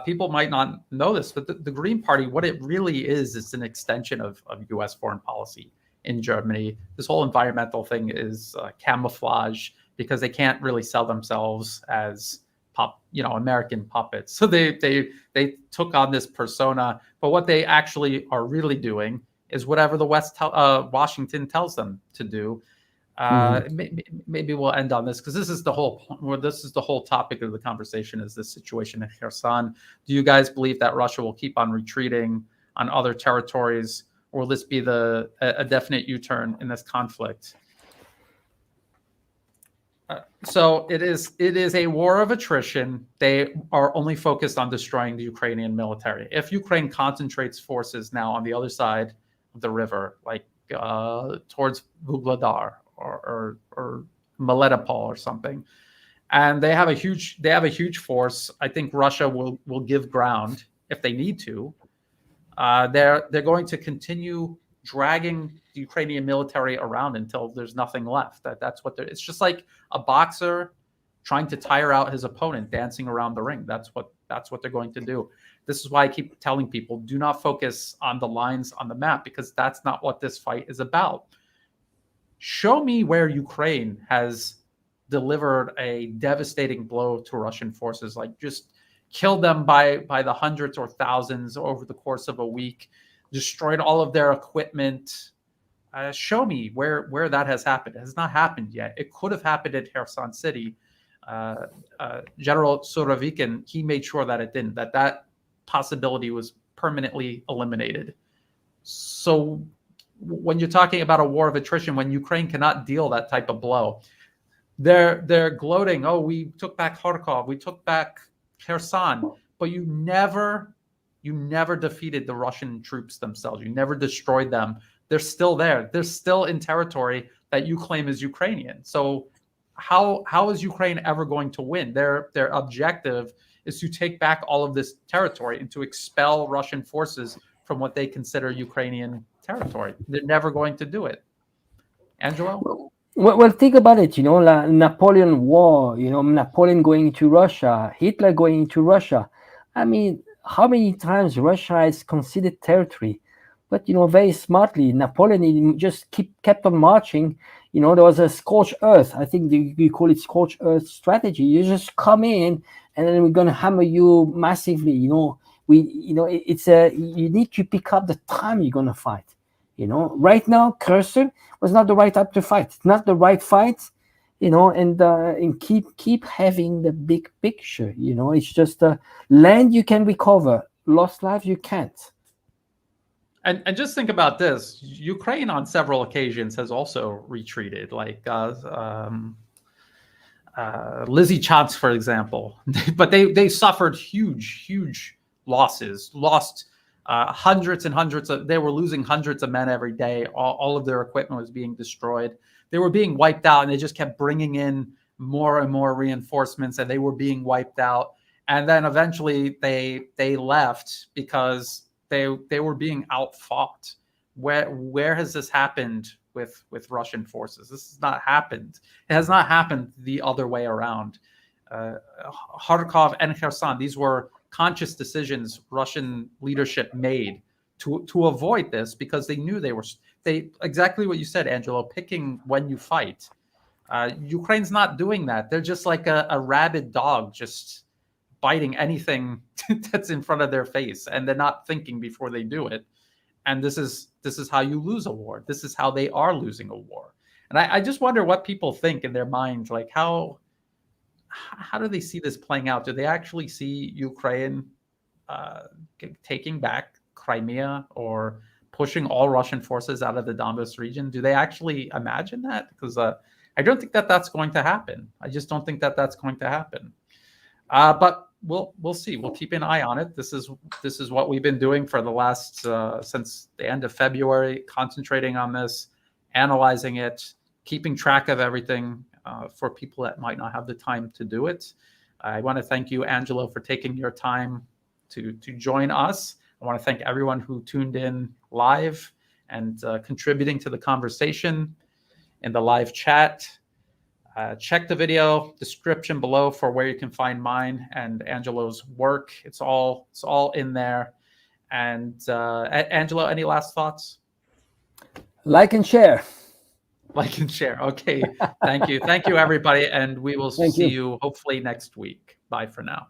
People might not know this, but the Green Party, what it really is, it's an extension of U.S. foreign policy in Germany. This whole environmental thing is camouflage because they can't really sell themselves as American puppets. So they took on this persona, but what they actually are really doing is whatever the Washington tells them to do. Maybe we'll end on this because this is the whole topic of the conversation, is this situation in Kherson. Do you guys believe that Russia will keep on retreating on other territories, or will this be a definite U-turn in this conflict? So it is a war of attrition. They are only focused on destroying the Ukrainian military. If Ukraine concentrates forces now on the other side of the river, like towards Vuhledar or Melitopol or something, and they have a huge force, I think Russia will give ground if they need to. They're going to continue dragging the Ukrainian military around until there's nothing left. That's what it's just like a boxer trying to tire out his opponent, dancing around the ring. That's what they're going to do. This is why I keep telling people, do not focus on the lines on the map, because that's not what this fight is about. Show me where Ukraine has delivered a devastating blow to Russian forces, like just killed them by the hundreds or thousands over the course of a week, destroyed all of their equipment. Show me where that has happened. It has not happened yet. It could have happened at Kherson City. General Surovikin, he made sure that it didn't, that possibility was permanently eliminated. So when you're talking about a war of attrition, when Ukraine cannot deal that type of blow, they're gloating, oh, we took back Kharkov, we took back Kherson, but you never defeated the Russian troops themselves. You never destroyed them. They're still there. They're still in territory that you claim is Ukrainian. So how is Ukraine ever going to win? Their objective is to take back all of this territory and to expel Russian forces from what they consider Ukrainian territory. They're never going to do it. Angelo? Well, think about it, Napoleon War, Napoleon going to Russia, Hitler going to Russia. I mean, how many times Russia has conceded territory? But, very smartly, Napoleon just kept on marching. There was a scorched earth. I think you call it scorched earth strategy. You just come in and then we're going to hammer you massively. You need to pick up the time you're going to fight. Right now, Kherson was not the right time to fight. It's not the right fight, and keep having the big picture. It's just land you can recover, lost life you can't. And just think about this: Ukraine on several occasions has also retreated, like Lysychansk, for example. But they suffered huge losses. Lost hundreds and hundreds of. They were losing hundreds of men every day. All of their equipment was being destroyed. They were being wiped out, and they just kept bringing in more and more reinforcements, and they were being wiped out. And then eventually they left because they were being outfought. Where has this happened with Russian forces? This has not happened. It has not happened the other way around. Kharkov and Kherson. These were conscious decisions Russian leadership made to avoid this, because they knew they exactly what you said, Angelo, picking when you fight. Ukraine's not doing that. They're just like a rabid dog, just biting anything that's in front of their face, and they're not thinking before they do it. And this is how you lose a war. This is how they are losing a war. And I just wonder what people think in their minds, like how do they see this playing out? Do they actually see Ukraine taking back Crimea or pushing all Russian forces out of the Donbas region? Do they actually imagine that? Because I don't think that that's going to happen. I just don't think that that's going to happen. But we'll see. We'll keep an eye on it. This is what we've been doing for the last since the end of February, concentrating on this, analyzing it, keeping track of everything for people that might not have the time to do it. I want to thank you, Angelo, for taking your time to join us. I want to thank everyone who tuned in live and contributing to the conversation in the live chat. Check the video description below for where you can find mine and Angelo's work. It's all in there. And Angelo, any last thoughts? Like and share. Like and share. Okay. Thank you. Thank you, everybody. And we will see you hopefully next week. Bye for now.